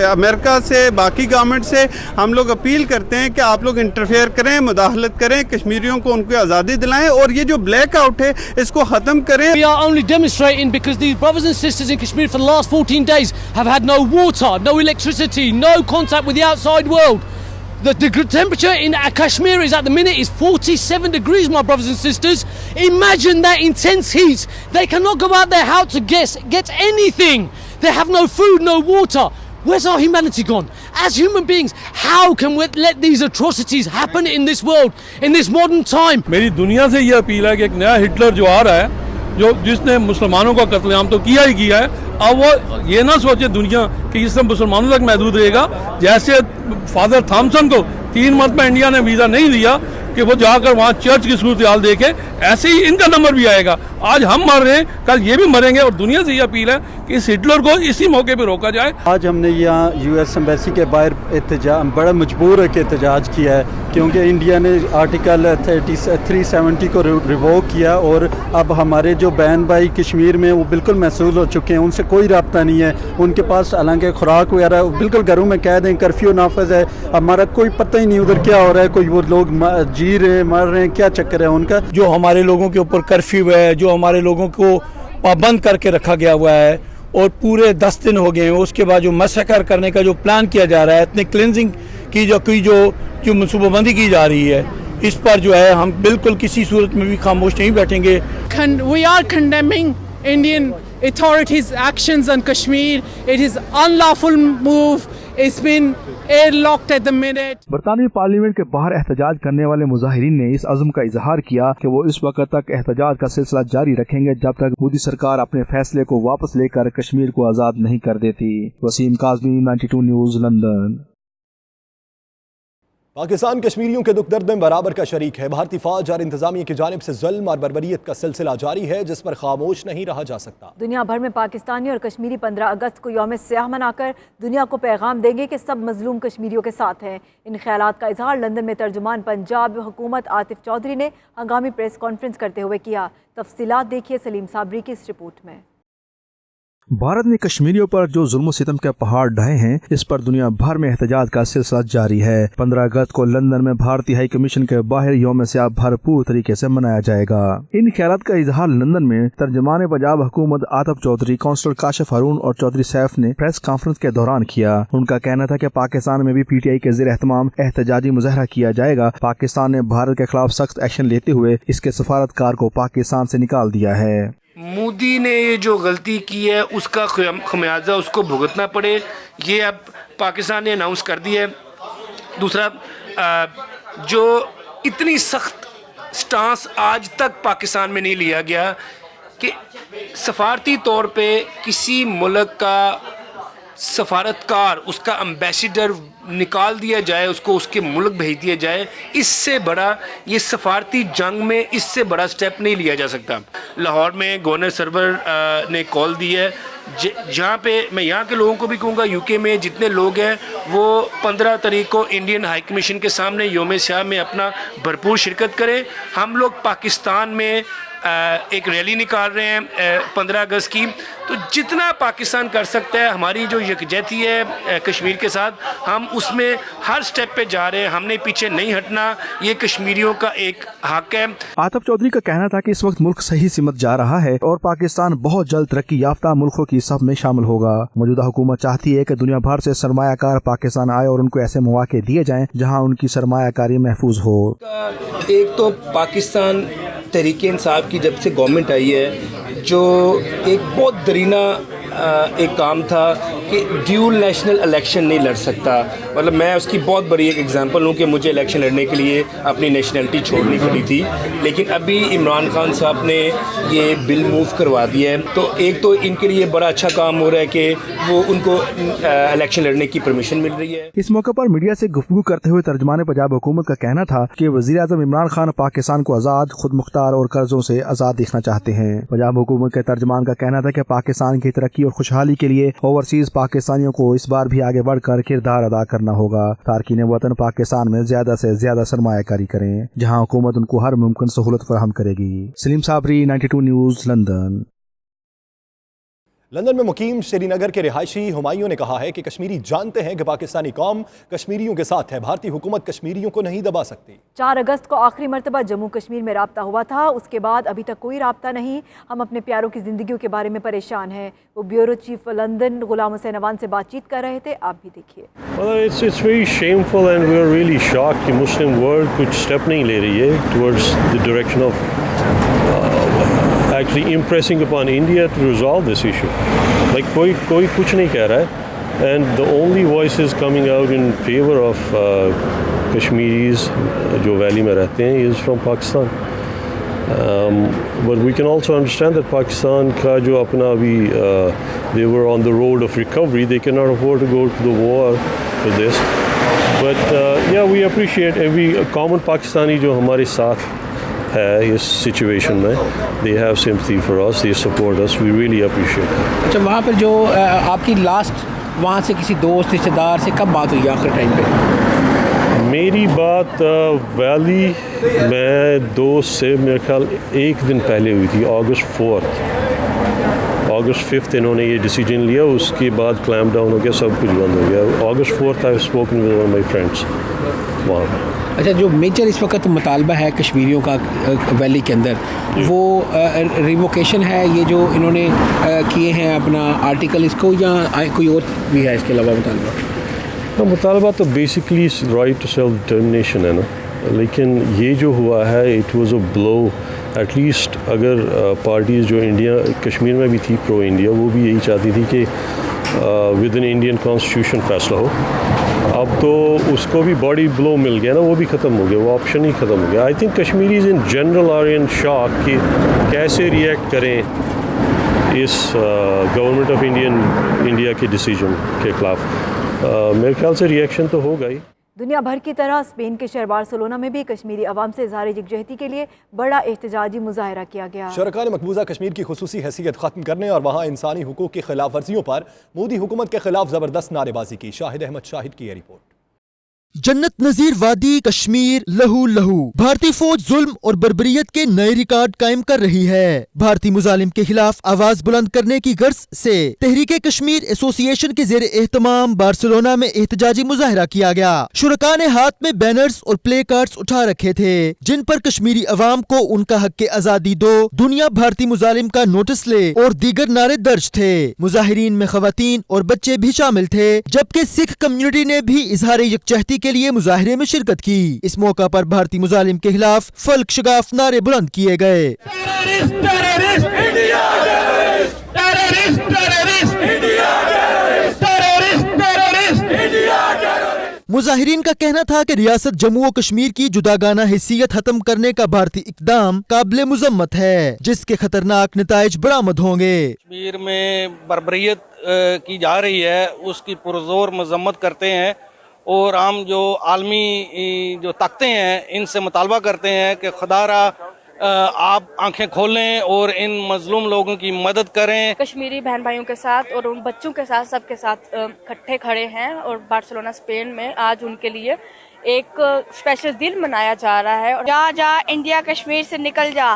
अमेरिका से, बाकी गवर्नमेंट से हम लोग अपील करते हैं कि आप लोग इंटरफेयर करें, मुदाखलत करें, कश्मीरियों को उनकी आज़ादी दिलाएं और ये जो ब्लैक आउट है इसको खत्म करें। We are only demonstrating because these brothers and sisters in Kashmir for the last 14 days have had no water, no electricity, no contact with the outside world. The temperature in Kashmir is at the minute is 47 degrees, my brothers and sisters. Imagine that intense heat. They cannot go out their house to get anything. They have no food, no water. Where's our humanity gone? As human beings, how can we let these atrocities happen in this world, in this modern time? मेरी दुनिया से ये appeal है कि एक नया Hitler जो आ रहा है, जो जिसने मुसलमानों का कत्लेआम तो किया ही किया है, अब वो ये ना सोचे दुनिया कि इससे मुसलमानों तक महदूद रहेगा। जैसे फादर थॉमसन को 3 मरतबा इंडिया ने वीज़ा नहीं दिया कि वो जाकर वहाँ चर्च की सूरत हाल देखे, ऐसे ही इनका नंबर भी आएगा। आज हम मर रहे हैं, कल ये भी मरेंगे, और दुनिया से ये अपील है कि इस हिटलर को इसी मौके पर रोका जाए। आज हमने यहाँ US एम्बेसी के बाहर बड़ा मजबूर है कि एहतजाज किया है, क्योंकि इंडिया ने आर्टिकल 370 को रिवोक किया और अब हमारे जो बहन भाई कश्मीर में वो बिल्कुल महसूस हो चुके हैं, उनसे कोई रब्ता नहीं है। उनके पास हालांकि खुराक वगैरह बिल्कुल घरों में कैद हैं, कर्फ्यू नाफज है, हमारा कोई पता ही नहीं उधर क्या हो रहा है, कोई वो लोग जी रहे हैं, मर रहे हैं, क्या चक्कर है उनका। जो हमारे लोगों के ऊपर कर्फ्यू है, जो हमारे लोगों को पाबंद करके रखा गया हुआ है और पूरे 10 दिन हो गए हैं, उसके बाद जो मैसेकर करने का जो प्लान किया जा रहा है, इतनी क्लिनजिंग की जो मनसूबाबंदी की जा रही है, इस पर जो है हम बिल्कुल किसी सूरत में भी खामोश नहीं बैठेंगे। We are condemning Indian authorities' actions on Kashmir. It is unlawful move. It's been airlocked at the minute. برطانوی پارلیمنٹ کے باہر احتجاج کرنے والے مظاہرین نے اس عزم کا اظہار کیا کہ وہ اس وقت تک احتجاج کا سلسلہ جاری رکھیں گے جب تک مودی سرکار اپنے فیصلے کو واپس لے کر کشمیر کو آزاد نہیں کر دیتی. Waseem Kazmi 92 News London. پاکستان کشمیریوں کے دکھ درد میں برابر کا شریک ہے. بھارتی فوج اور انتظامیہ کی جانب سے ظلم اور بربریت کا سلسلہ جاری ہے جس پر خاموش نہیں رہا جا سکتا. دنیا بھر میں پاکستانی اور کشمیری 15 اگست کو یوم سیاہ منا کر دنیا کو پیغام دیں گے کہ سب مظلوم کشمیریوں کے ساتھ ہیں. ان خیالات کا اظہار لندن میں ترجمان پنجاب حکومت عاطف چودھری نے ہنگامی پریس کانفرنس کرتے ہوئے کیا. تفصیلات دیکھیے سلیم صابری کی اس رپورٹ میں. بھارت نے کشمیریوں پر جو ظلم و ستم کے پہاڑ ڈھائے ہیں اس پر دنیا بھر میں احتجاج کا سلسلہ جاری ہے. 15 اگست کو لندن میں بھارتی ہائی کمیشن کے باہر یوم سیاہ بھرپور طریقے سے منایا جائے گا. ان خیالات کا اظہار لندن میں ترجمان پنجاب حکومت عاطف چودھری، کونسلر کاشف ہارون اور چودھری سیف نے پریس کانفرنس کے دوران کیا. ان کا کہنا تھا کہ پاکستان میں بھی پی ٹی آئی کے زیر اہتمام احتجاجی مظاہرہ کیا جائے گا. پاکستان نے بھارت کے خلاف سخت ایکشن لیتے ہوئے اس کے سفارتکار کو پاکستان سے نکال دیا ہے. مودی نے یہ جو غلطی کی ہے اس کا خمیازہ اس کو بھگتنا پڑے، یہ اب پاکستان نے اناؤنس کر دی ہے. دوسرا، جو اتنی سخت سٹانس آج تک پاکستان میں نہیں لیا گیا کہ سفارتی طور پہ کسی ملک کا سفارتکار، اس کا امبیسیڈر نکال دیا جائے، اس کو اس کے ملک بھیج دیا جائے، اس سے بڑا یہ سفارتی جنگ میں اس سے بڑا سٹیپ نہیں لیا جا سکتا. لاہور میں گورنر سرور نے کال دی ہے، جہاں پہ میں یہاں کے لوگوں کو بھی کہوں گا یو کے میں جتنے لوگ ہیں وہ 15 تاریخ کو انڈین ہائی کمیشن کے سامنے یوم سیاہ میں اپنا بھرپور شرکت کریں. ہم لوگ پاکستان میں ایک ریلی نکال رہے ہیں 15 اگست کی، تو جتنا پاکستان کر سکتا ہے، ہماری جو یکجہتی ہے کشمیر کے ساتھ، ہم اس میں ہر سٹیپ پہ جا رہے ہیں. ہم نے پیچھے نہیں ہٹنا، یہ کشمیریوں کا ایک حق ہے. عاطف چودھری کا کہنا تھا کہ اس وقت ملک صحیح سمت جا رہا ہے اور پاکستان بہت جلد ترقی یافتہ ملکوں کی صف میں شامل ہوگا. موجودہ حکومت چاہتی ہے کہ دنیا بھر سے سرمایہ کار پاکستان آئے اور ان کو ایسے مواقع دیے جائیں جہاں ان کی سرمایہ کاری محفوظ ہو. ایک تو پاکستان تحریک انصاف کی جب سے گورنمنٹ آئی ہے، جو ایک بہت درینہ ایک کام تھا کہ ڈیول نیشنل الیکشن نہیں لڑ سکتا. مطلب میں اس کی بہت بڑی ایک ایگزامپل ہوں کہ مجھے الیکشن لڑنے کے لیے اپنی نیشنلٹی چھوڑنی پڑی تھی، لیکن ابھی عمران خان صاحب نے یہ بل موو کروا دیا ہے. تو ایک تو ان کے لیے بڑا اچھا کام ہو رہا ہے کہ وہ ان کو الیکشن لڑنے کی پرمیشن مل رہی ہے. اس موقع پر میڈیا سے گفتگو کرتے ہوئے ترجمان پنجاب حکومت کا کہنا تھا کہ وزیر اعظم عمران خان پاکستان کو آزاد، خود مختار اور قرضوں سے آزاد دیکھنا چاہتے ہیں. پنجاب حکومت کے ترجمان کا کہنا تھا کہ پاکستان کی ترقی اور خوشحالی کے لیے اوورسیز پاکستانیوں کو اس بار بھی آگے بڑھ کر کردار ادا کرنا ہوگا. تارکین وطن پاکستان میں زیادہ سے زیادہ سرمایہ کاری کریں جہاں حکومت ان کو ہر ممکن سہولت فراہم کرے گی. سلیم صابری 92 نیوز لندن. لندن میں مقیم سری نگر کے رہائشی ہمایوں نے کہا ہے کہ کشمیری جانتے ہیں کہ پاکستانی قوم کشمیریوں کے ساتھ ہے. بھارتی حکومت کشمیریوں کو نہیں دبا سکتی. 4 اگست کو آخری مرتبہ جموں کشمیر میں رابطہ ہوا تھا، اس کے بعد ابھی تک کوئی رابطہ نہیں. ہم اپنے پیاروں کی زندگیوں کے بارے میں پریشان ہیں. وہ بیورو چیف لندن غلام حسین اوان سے بات چیت کر رہے تھے. آپ بھی دیکھیے. It's very shameful and we are really shocked کہ مسلم ورلڈ کچھ سٹیپ نہیں لے رہی ہے towards the direction of actually impressing upon India to resolve this issue. Like کوئی کچھ نہیں کہہ رہا ہے and the only voices coming out in favor of Kashmiris جو ویلی میں رہتے ہیں is from Pakistan. But we can also understand that Pakistan کا جو اپنا ابھی they were on the road of recovery, they cannot afford to go to the war for this. But yeah, we appreciate every common Pakistani جو ہمارے ساتھ ہے اس situation میں. They have sympathy for us, they support us, we really appreciate it. اچھا، وہاں پر جو آپ کی لاسٹ وہاں سے کسی دوست رشتہ دار سے کب بات ہوئی آخر ٹائم پہ؟ میری بات ویلی میں دوست سے میرے خیال 1 دن پہلے ہوئی تھی، August 4th. August 5th انہوں نے یہ ڈیسیجن لیا، اس کے بعد کلیم ڈاؤن ہو گیا، سب کچھ بند ہو گیا. August 4th I have spoken with one of my friends وہاں پہ. اچھا، جو میجر اس وقت مطالبہ ہے کشمیریوں کا ویلی کے اندر وہ ریووکیشن ہے، یہ جو انہوں نے کیے ہیں اپنا آرٹیکل، اس کو یا کوئی اور بھی ہے اس کے علاوہ مطالبہ؟ مطالبہ تو basically right to self determination ہے نا، لیکن یہ جو ہوا ہے it was a blow. At least اگر پارٹیز جو انڈیا کشمیر میں بھی تھی پرو انڈیا، وہ بھی یہی چاہتی تھی کہ विद इन इंडियन कॉन्स्टिट्यूशन फैसला हो। अब तो उसको भी बॉडी ब्लो मिल गया ना, वो भी ख़त्म हो गया, वो ऑप्शन ही ख़त्म हो गया। I think Kashmiris in general are in shock कि कैसे रिएक्ट करें इस गवर्नमेंट ऑफ इंडिया के डिसीजन के ख़िलाफ़। मेरे ख्याल से रिएक्शन तो होगा ही। दुनिया भर की तरह स्पेन के शहर बार्सिलोना में भी कश्मीरी अवाम से इज़हार यकजहती के लिए बड़ा एहतजाजी मुजाहरा किया गया। शुरका ने मकबूजा कश्मीर की खुसूसी हैसियत ख़त्म करने और वहाँ इंसानी हुकूक की खिलाफ वर्जियों पर मोदी हुकूमत के खिलाफ ज़बरदस्त नारेबाजी की। शाहिद अहमद शाहिद की रिपोर्ट। जन्नत नजीर वादी कश्मीर लहू लहू। भारतीय फौज जुल्म और बर्बरियत के नए रिकॉर्ड कायम कर रही है। भारतीय मुजालिम के खिलाफ आवाज बुलंद करने की गर्ज से तहरीके कश्मीर एसोसिएशन के जेर एहतमाम बार्सिलोना में एहतजाजी मुजाहरा किया गया। शुरका ने हाथ में बैनर्स और प्ले कार्ड्स उठा रखे थे जिन पर कश्मीरी अवाम को उनका हक के आजादी दो, दुनिया भारतीय मुजालिम का नोटिस ले और दीगर नारे दर्ज थे। मुजाहिरीन में खवातीन और बच्चे भी शामिल थे, जबकि सिख कम्युनिटी ने भी इजहार यकजहती के लिए मुजाहरे में शिरकत की। इस मौका पर भारतीय मुजालिम के खिलाफ फल्क शगाफ नारे बुलंद किए गए। मुजाहिरीन का कहना था कि रियासत जम्मू और कश्मीर की जुदागाना हैसियत खत्म करने का भारतीय इकदाम काबिल मुजम्मत है, जिसके खतरनाक नताइज बरामद होंगे। कश्मीर में बर्बरियत की जा रही है, उसकी पुरजोर मजम्मत करते हैं और हम जो आलमी जो ताकतें हैं इनसे मुतालबा करते हैं कि खुदारा आप आंखें खोलें और इन मजलूम लोगों की मदद करें। कश्मीरी बहन भाइयों के साथ और उन बच्चों के साथ सबके साथ इकट्ठे खड़े हैं और बार्सिलोना स्पेन में आज उनके लिए एक स्पेशल दिन मनाया जा रहा है। जा जा इंडिया कश्मीर से निकल जा,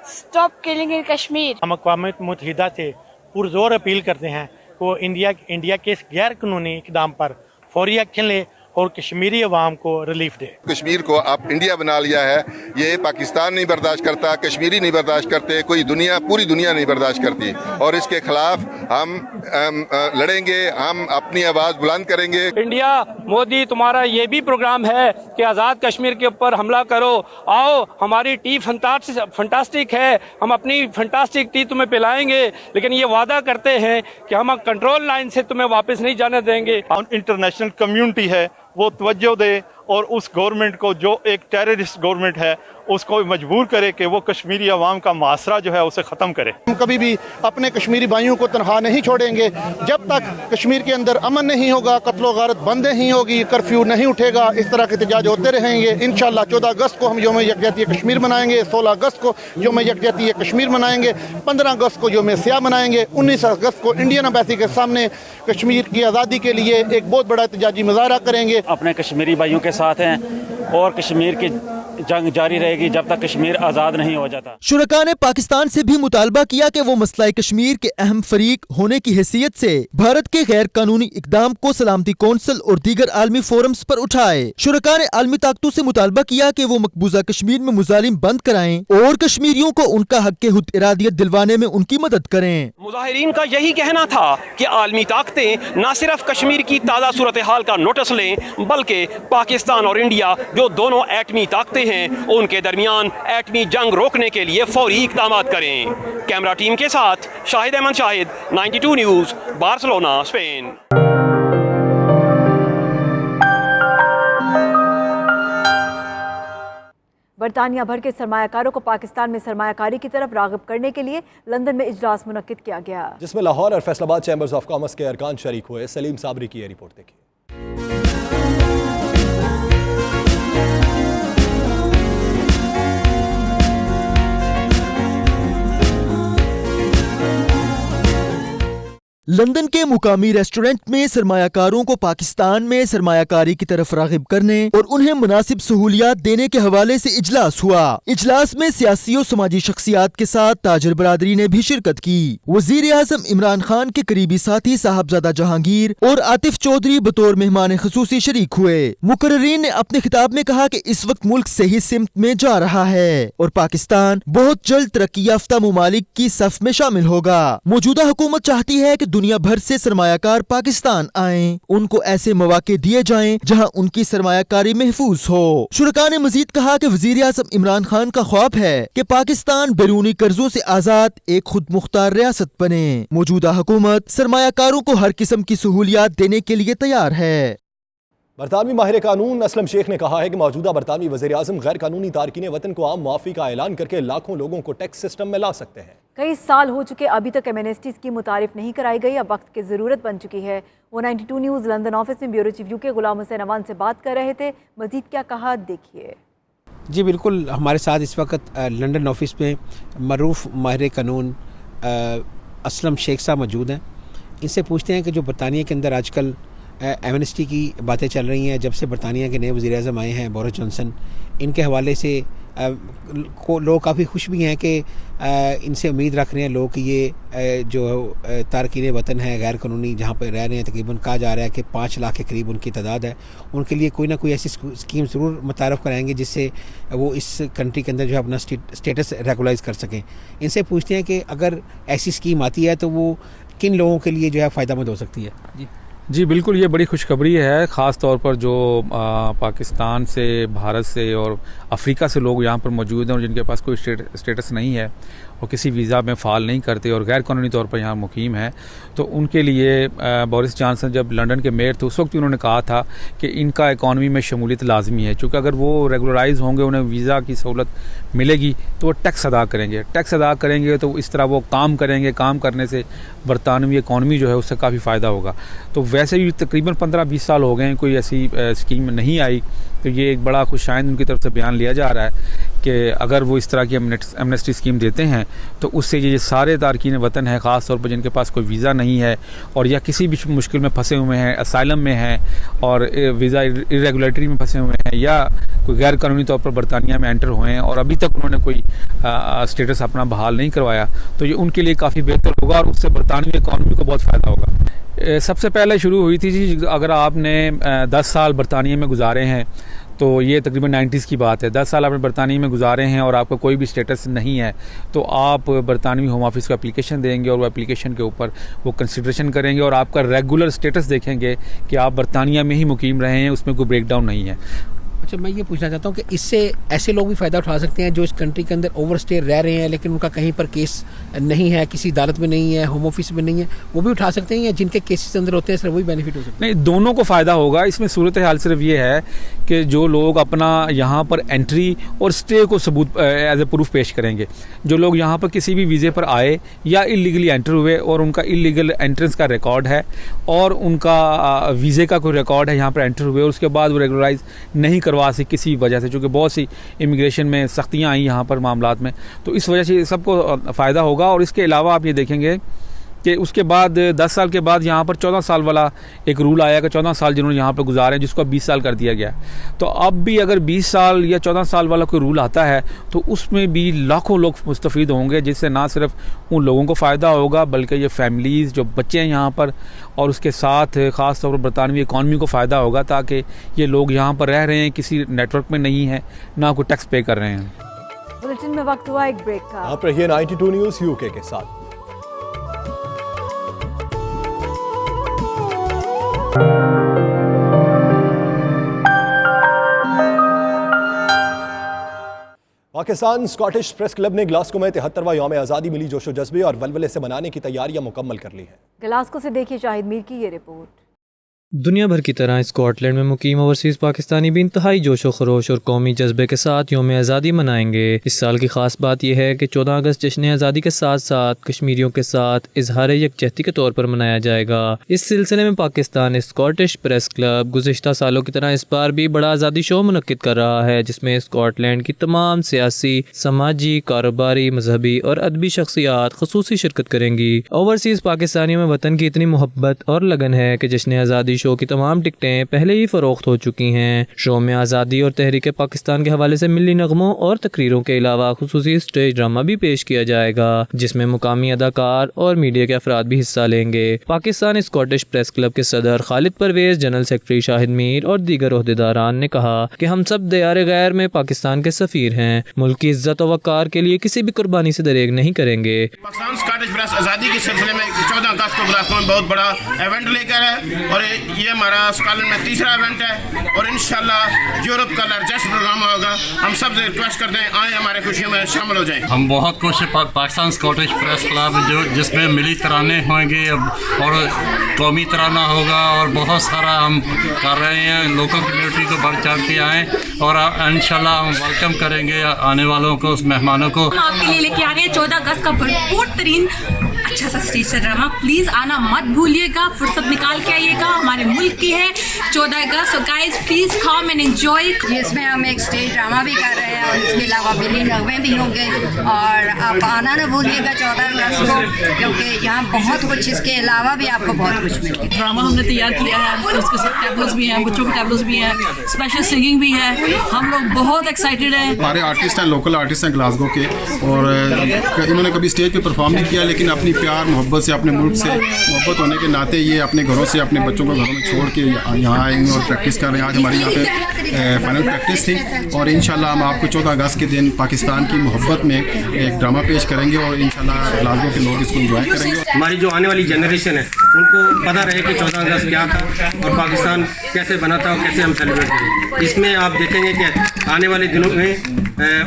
स्टॉप किलिंग इन कश्मीर। हम अक़वाम मुत्तहिदा से पुरजोर अपील करते हैं कि इंडिया के इस गैर कानूनी इक़दाम पर फौरी एक्शन ले और कश्मीरी अवाम को रिलीफ दे। कश्मीर को आप इंडिया बना लिया है, ये पाकिस्तान नहीं बर्दाश्त करता, कश्मीरी नहीं बर्दाश्त करते, पूरी दुनिया नहीं बर्दाश्त करती और इसके खिलाफ हम लड़ेंगे, हम अपनी आवाज़ बुलंद करेंगे। इंडिया मोदी तुम्हारा ये भी प्रोग्राम है कि आज़ाद कश्मीर के ऊपर हमला करो, आओ हमारी टी फंटास्टिक है, हम अपनी फंटास्टिक टी तुम्हें पिलाएंगे, लेकिन ये वादा करते हैं कि हम कंट्रोल लाइन से तुम्हें वापस नहीं जाने देंगे। इंटरनेशनल कम्युनिटी है वो तवज्जो दे और उस गवर्नमेंट को जो एक टेररिस्ट गवर्नमेंट है उसको मजबूर करे कि वो कश्मीरी अवाम का मासरा जो है उसे ख़त्म करे। हम कभी भी अपने कश्मीरी भाइयों को तनहा नहीं छोड़ेंगे जब तक कश्मीर के अंदर अमन नहीं होगा, कत्लो गारत बंद नहीं होगी, कर्फ्यू नहीं उठेगा, इस तरह के एहतजाज होते रहेंगे। इंशाल्लाह 14 अगस्त को हम यौम यकजहती कश्मीर मनाएंगे, 16 अगस्त को यौम यकजहती कश्मीर मनाएंगे, 15 अगस्त को यौम स्याह मनाएंगे, 19 अगस्त को इंडियन एम्बेसी के सामने कश्मीर की आज़ादी के लिए एक बहुत बड़ा एहतजाजी मुजाहरा करेंगे। अपने कश्मीरी भाइयों के साथ हैं और कश्मीर की जंग जारी रहेगी जब तक कश्मीर आजाद नहीं हो जाता। शुरका ने पाकिस्तान से भी मुतालबा किया कि वो मसला कश्मीर के अहम फरीक होने की हैसियत से भारत के गैर कानूनी इकदाम को सलामती कौंसिल और दीगर आलमी फोरम्स पर उठाए। शुरका ने आलमी ताकतों से मुतालबा किया कि वो मकबूजा कश्मीर में मुजालिम बंद कराएं और कश्मीरियों को उनका हक के खुद इरादियत दिलवाने में उनकी मदद करें। मुजाहिरीन का यही कहना था कि आलमी ताकतें न सिर्फ कश्मीर की ताज़ा सूरत हाल का नोटिस लें बल्कि पाकिस्तान और इंडिया जो दोनों एटमी ताकतें हैं उनके दरमियान एटमी जंग रोकने के लिए फौरी इक़दाम करें। कैमरा टीम के साथ Shahid Ahmed Shahid, 92 news, Barcelona, Spain. बरतानिया भर के सरमायाकारों को पाकिस्तान में सरमायाकारी की तरफ राग़िब करने के लिए लंदन में इजलास मुनक्किद किया गया, जिसमें लाहौर और फैसलाबाद चैम्बर्स ऑफ कॉमर्स के अरकान शरीक हुए। सलीम साबरी की रिपोर्ट देखिए। लंदन के मुकामी रेस्टोरेंट में सरमायाकारों को पाकिस्तान में सरमायाकारी की तरफ राग़िब करने और उन्हें मुनासिब सहूलियात देने के हवाले से इजलास हुआ। इजलास में सियासी और समाजी शख्सियात के साथ ताजर बरादरी ने भी शिरकत की। वज़ीर आज़म इमरान खान के करीबी साथी साहबजादा जहांगीर और आतिफ चौधरी बतौर मेहमान खुसूसी शरीक हुए। मुकर्रीन ने अपने खिताब में कहा कि इस वक्त मुल्क सही सिमत में जा रहा है और पाकिस्तान बहुत जल्द तरक्की याफ्ता मुमालिक की सफ में शामिल होगा। मौजूदा हुकूमत चाहती है कि दुनिया دنیا भर से सरमायाकार पाकिस्तान आएं, उनको ऐसे मौके दिए जाएं जहां उनकी सरमायाकारी महफूज हो। शुरका ने मजीद कहा कि वजीर आज़म इमरान खान का ख्वाब है कि पाकिस्तान बैरूनी कर्जों से आजाद एक खुद मुख्तार रियासत बने। मौजूदा हुकूमत सरमायाकारों को हर किस्म की सहूलियात देने के लिए तैयार है। बरतानवी माहिर कानून असलम शेख ने कहा है कि मौजूदा बरतानवी वज़ीर आज़म गैर कानूनी तारकीन वतन को आम मुआफ़ी का ऐलान करके लाखों लोगों को टैक्स सिस्टम में ला सकते हैं। कई साल हो चुके, अभी तक एमनेस्टी स्कीम मुतारिफ नहीं कराई गई, अब वक्त की ज़रूरत बन चुकी है। वो 92 न्यूज़ लंदन ऑफिस में bureau chief UK Ghulam Hussain अमान से बात कर रहे थे। मजीद क्या कहा देखिए। जी बिल्कुल, हमारे साथ इस वक्त लंदन ऑफिस में मरूफ माहिर कानून असलम शेख साहब मौजूद हैं। इनसे पूछते हैं कि जो बरतानिया के अंदर आजकल एमनेस्टी की बातें चल रही हैं, जब से बरतानिया के नए वज़ीर आज़म आए हैं बोरिस जॉनसन, इनके हवाले से लोग काफ़ी खुश भी हैं कि इनसे उम्मीद रख रहे हैं लोग कि ये जो तारकीन वतन है गैर कानूनी जहाँ पर रह रहे हैं, तकरीबन कहा जा रहा है कि 5 लाख के करीब उनकी तादाद है, उनके लिए कोई ना कोई ऐसी स्कीम ज़रूर मुतारफ़ कराएंगे जिससे वो इस कंट्री के अंदर जो है अपना स्टेटस रेगुलाइज कर सकें। इनसे पूछते हैं कि अगर ऐसी स्कीम आती है तो वो किन लोगों के लिए जो है फ़ायदेमंद हो सकती है। जी बिल्कुल, ये बड़ी खुशखबरी है, ख़ास तौर पर जो पाकिस्तान से, भारत से और अफ्रीका से लोग यहाँ पर मौजूद हैं और जिनके पास कोई स्टेटस नहीं है और किसी वीज़ा में फ़ाल नहीं करते और गैर कानूनी तौर पर यहाँ मुकीम है, तो उनके लिए बोरिस जॉनसन जब लंदन के मेयर थे उस वक्त उन्होंने कहा था कि इनका इकॉनमी में शमूलियत लाजमी है, क्योंकि अगर वो रेगुलराइज होंगे, उन्हें वीज़ा की सहूलत मिलेगी तो वो टैक्स अदा करेंगे। टैक्स अदा करेंगे तो इस तरह वो काम करेंगे, काम करने से बरतानवी इकॉनमी जो है उससे काफ़ी फ़ायदा होगा। तो वैसे भी तकरीबन 15-20 साल हो गए हैं कोई ऐसी स्कीम नहीं आई, तो ये एक बड़ा खुशाइंद उनकी तरफ से बयान लिया जा रहा है कि अगर वो इस तरह की एमनेस्टी स्कीम देते हैं तो उससे ये सारे तारकीन वतन हैं, ख़ास तौर पर जिनके पास कोई वीज़ा नहीं है और या किसी भी मुश्किल में फंसे हुए हैं, असाइलम में हैं और वीज़ा इरेगुलेटरी में फंसे हुए हैं या कोई गैर कानूनी तौर पर बरतानिया में एंटर हुए हैं और अभी तक उन्होंने कोई स्टेटस अपना बहाल नहीं करवाया, तो ये उनके लिए काफ़ी बेहतर होगा और उससे बरतानवी इकॉनमी को बहुत फ़ायदा होगा। सबसे पहले शुरू हुई थी जी, अगर आपने 10 साल बरतानिया में गुजारे हैं तो ये तकरीबन 90s की बात है, 10 साल आपने बरतानिया में गुजारे हैं और आपका कोई भी स्टेटस नहीं है तो आप बरतानवी होम ऑफिस को एप्लीकेशन देंगे और वो एप्लीकेशन के ऊपर वो कंसिडरेशन करेंगे और आपका रेगुलर स्टेटस देखेंगे कि आप बरतानिया में ही मुकीम रहे हैं, उसमें कोई ब्रेक डाउन नहीं है। अच्छा, मैं ये पूछना चाहता हूँ कि इससे ऐसे लोग भी फ़ायदा उठा सकते हैं जो इस कंट्री के अंदर ओवर स्टे रह रहे हैं लेकिन उनका कहीं पर केस नहीं है, किसी अदालत में नहीं है, होम ऑफिस में नहीं है, वो भी उठा सकते हैं, या जिनके केसेस अंदर होते हैं सिर्फ वही बेनिफिट हो सकते हैं? नहीं, दोनों को फ़ायदा होगा। इसमें सूरत हाल सिर्फ ये है कि जो लोग अपना यहाँ पर एंट्री और स्टे को सबूत एज ए प्रूफ पेश करेंगे, जो लोग यहाँ पर किसी भी वीज़े पर आए या इलीगली एंटर हुए और उनका इलीगल एंट्रेंस का रिकॉर्ड है और उनका वीज़े का कोई रिकॉर्ड है यहाँ पर एंटर हुए और उसके बाद वो रेगुलराइज नहीं करवा सके किसी वजह से, चूँकि बहुत सी इमिग्रेशन में सख्तियाँ आई यहाँ पर मामलात में, तो इस वजह से सबको फ़ायदा होगा। और इसके अलावा आप ये देखेंगे कि उसके बाद 10 साल के बाद यहाँ पर 14 साल वाला एक रूल आया कि 14 साल जिन्होंने यहाँ पर गुजारे हैं जिसको अब 20 साल कर दिया गया, तो अब भी अगर 20 साल या 14 साल वाला कोई रूल आता है तो उसमें भी लाखों लोग मुस्तफ़ीद होंगे, जिससे ना सिर्फ उन लोगों को फ़ायदा होगा बल्कि ये फैमिलीज़ जो बच्चे हैं यहाँ पर और उसके साथ ख़ास तौर पर बरतानवी इकॉनमी को फ़ायदा होगा, ताकि ये लोग यहाँ पर रह रहे हैं, किसी नेटवर्क में नहीं है, ना कोई टैक्स पे कर रहे हैं। बुलेटिन में वक्त हुआ एक ब्रेक का। आप रहिए 92 न्यूज़ यूके के साथ। पाकिस्तान स्कॉटिश प्रेस क्लब ने ग्लासगो में 73वां यौम आज़ादी मिली जोशो जज्बे और वलवले से मनाने की तैयारियां मुकम्मल कर ली हैं। ग्लासगो से देखिए शाहिद मीर की ये रिपोर्ट। दुनिया भर की तरह स्कॉटलैंड में मुकीम ओवरसीज़ पाकिस्तानी भी इंतहाई जोशो खरोश और कौमी जज्बे के साथ यौम आज़ादी मनाएंगे। इस साल की ख़ास बात यह है कि 14 अगस्त जश्न आज़ादी के साथ साथ कश्मीरियों के साथ इजहार यकजहती के तौर पर मनाया जाएगा। इस सिलसिले में पाकिस्तान स्कॉटिश प्रेस क्लब गुज़िश्ता सालों की तरह इस बार भी बड़ा आज़ादी शो मुनक्किद कर रहा है, जिसमें स्कॉटलैंड की तमाम सियासी, समाजी, कारोबारी, मजहबी और अदबी शख्सियात खसूसी शिरकत करेंगी। ओवरसीज़ पाकिस्तानियों में वतन की इतनी मोहब्बत और लगन है कि जश्न आज़ादी شو کی تمام ٹکٹیں پہلے ہی فروخت ہو چکی ہیں۔ شو میں آزادی اور تحریک پاکستان کے حوالے سے ملی نغموں اور تقریروں کے علاوہ خصوصی اسٹیج ڈرامہ بھی پیش کیا جائے گا، جس میں مقامی اداکار اور میڈیا کے افراد بھی حصہ لیں گے۔ پاکستان اسکاٹش پریس کلب کے صدر خالد پرویز، جنرل سیکرٹری شاہد میر اور دیگر عہدیداران نے کہا کہ ہم سب دیار غیر میں پاکستان کے سفیر ہیں، ملک کی عزت و وقار کے لیے کسی بھی قربانی سے دریغ نہیں کریں گے۔ پاکستان اسکاٹش پریس آزادی کے سلسلے میں 14 اگست کو گلاسکو میں بہت بڑا ایونٹ لے کر ہے، اور یہ ہمارا اسکاٹلینڈ میں تیسرا ایونٹ ہے، اور انشاءاللہ یورپ کا لارجسٹ پروگرام ہوگا۔ ہم سب سے ریکویسٹ کرتے ہیں آئیں ہمارے خوشیوں میں شامل ہو جائیں۔ ہم بہت خوش ہیں پاکستان اسکاٹش پریس کلب جس میں ملی ترانے ہوں گے اور قومی ترانہ ہوگا، اور بہت سارا ہم کر رہے ہیں، لوکل کمیونٹی کو بڑھ چڑھ کے آئیں، اور انشاءاللہ ہم ویلکم کریں گے آنے والوں کو، اس مہمانوں کو۔ ہم آپ کے لیے لے کے آ رہے ہیں 14 اگست کا بھرپور ترین اچھا سا اسٹیج ڈرامہ، پلیز آنا مت بھولیے گا، فرصت نکال کے آئیے گا، ہمارے ملک کی ہے 14 اگست، so guys please come and enjoy. اس میں ہم ایک اسٹیج ڈرامہ بھی کر رہے ہیں، اور اس کے علاوہ ملی نغمے بھی ہوں گے، اور آپ آنا نہ بھولیے گا 14 اگست کو، کیونکہ یہاں بہت کچھ، اس کے علاوہ بھی آپ کو بہت کچھ ملے گا۔ ڈرامہ ہم نے تیار کیا ہے، اس کے ساتھ ٹیبلز بھی ہیں، بچوں کے ٹیبلز بھی ہیں، اسپیشل سنگنگ بھی ہے، ہم لوگ بہت ایکسائٹیڈ ہیں۔ ہمارے آرٹسٹ ہیں، لوکل آرٹسٹ ہیں گلاسگو کے، اور انہوں نے کبھی اسٹیج پہ پرفارم نہیں کیا، لیکن اپنی پیار محبت سے، اپنے ملک سے محبت ہونے کے ناطے یہ اپنے گھروں سے اپنے بچوں کو گھروں میں چھوڑ کے یہاں آئیں گے اور پریکٹس کر رہے ہیں۔ آج ہماری یہاں پہ فائنل پریکٹس تھی، اور انشاءاللہ ہم آپ کو 14 اگست کے دن پاکستان کی محبت میں ایک ڈرامہ پیش کریں گے، اور انشاءاللہ گلاسگو کے لوگ اس کو انجوائے کریں گے۔ ہماری جو آنے والی جنریشن ہے ان کو پتہ رہے کہ 14 اگست کیا تھا اور پاکستان کیسے بنا تھا اور کیسے ہم سیلیبریٹ کریں۔ اس میں آپ دیکھیں گے کہ آنے والے دنوں میں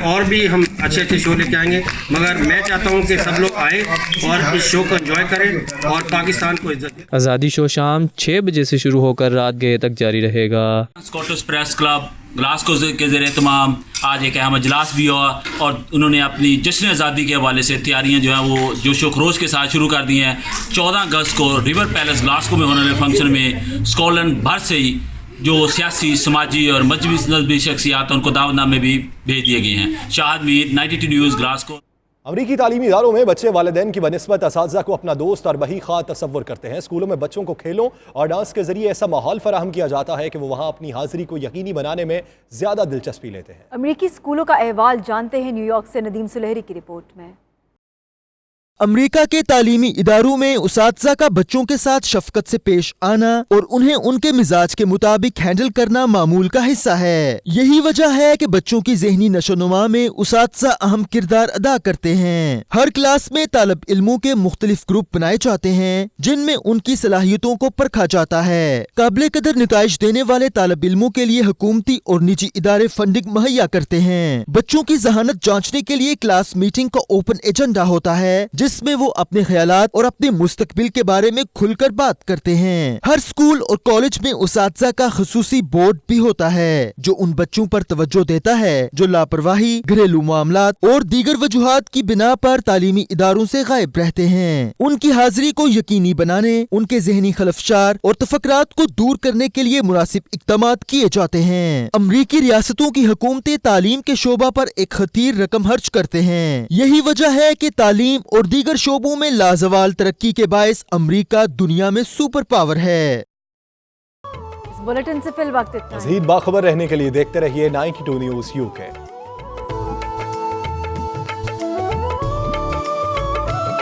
اور بھی ہم اچھے اچھے شو لے کے آئیں گے، مگر میں چاہتا ہوں کہ سب لوگ آئیں اور اس شو کو انجوائے کریں اور پاکستان کو عزت دیں۔ آزادی شو شام 6 بجے سے شروع ہو کر رات گئے تک جاری رہے گا۔ اسکاٹش پریس کلب گلاسگو کے زیر اہتمام آج ایک اہم اجلاس بھی ہوا، اور انہوں نے اپنی جشن آزادی کے حوالے سے تیاریاں جو ہیں وہ جوش و خروش کے ساتھ شروع کر دی ہیں۔ 14 اگست کو ریور پیلس گلاسگو میں ہونے والے فنکشن میں اسکاٹلینڈ بھر سے ہی جو سیاسی، سماجی اور مذہبی شخصیات ہیں ان کو دعوت نامے بھی بھیج دیے گئے ہیں۔ شاہد میر، 92 نیوز، گلاسگو۔ امریکی تعلیمی اداروں میں بچے والدین کی بنسبت اساتذہ کو اپنا دوست اور بہی خواہ تصور کرتے ہیں۔ اسکولوں میں بچوں کو کھیلوں اور ڈانس کے ذریعے ایسا ماحول فراہم کیا جاتا ہے کہ وہ وہاں اپنی حاضری کو یقینی بنانے میں زیادہ دلچسپی لیتے ہیں۔ امریکی اسکولوں کا احوال جانتے ہیں نیو یارک سے ندیم سلیری کی رپورٹ میں۔ امریکہ کے تعلیمی اداروں میں اساتذہ کا بچوں کے ساتھ شفقت سے پیش آنا اور انہیں ان کے مزاج کے مطابق ہینڈل کرنا معمول کا حصہ ہے۔ یہی وجہ ہے کہ بچوں کی ذہنی نشو و نما میں اساتذہ اہم کردار ادا کرتے ہیں۔ ہر کلاس میں طالب علموں کے مختلف گروپ بنائے جاتے ہیں جن میں ان کی صلاحیتوں کو پرکھا جاتا ہے۔ قابل قدر نتائج دینے والے طالب علموں کے لیے حکومتی اور نجی ادارے فنڈنگ مہیا کرتے ہیں۔ بچوں کی ذہانت جانچنے کے لیے کلاس میٹنگ کا اوپن ایجنڈا ہوتا ہے جس میں وہ اپنے خیالات اور اپنے مستقبل کے بارے میں کھل کر بات کرتے ہیں۔ ہر اسکول اور کالج میں اساتذہ کا خصوصی بورڈ بھی ہوتا ہے جو ان بچوں پر توجہ دیتا ہے جو لاپرواہی، گھریلو معاملات اور دیگر وجوہات کی بنا پر تعلیمی اداروں سے غائب رہتے ہیں۔ ان کی حاضری کو یقینی بنانے، ان کے ذہنی خلفشار اور تفکرات کو دور کرنے کے لیے مناسب اقدامات کیے جاتے ہیں۔ امریکی ریاستوں کی حکومتیں تعلیم کے شعبہ پر ایک خطیر رقم خرچ کرتے ہیں۔ یہی وجہ ہے کہ تعلیم اور دیگر شعبوں میں لازوال ترقی کے باعث امریکہ دنیا میں سپر پاور ہے۔ اس بلیٹن سے فی الوقت اتنا۔ مزید باخبر رہنے کے لیے دیکھتے رہیے 92 نیوز UK۔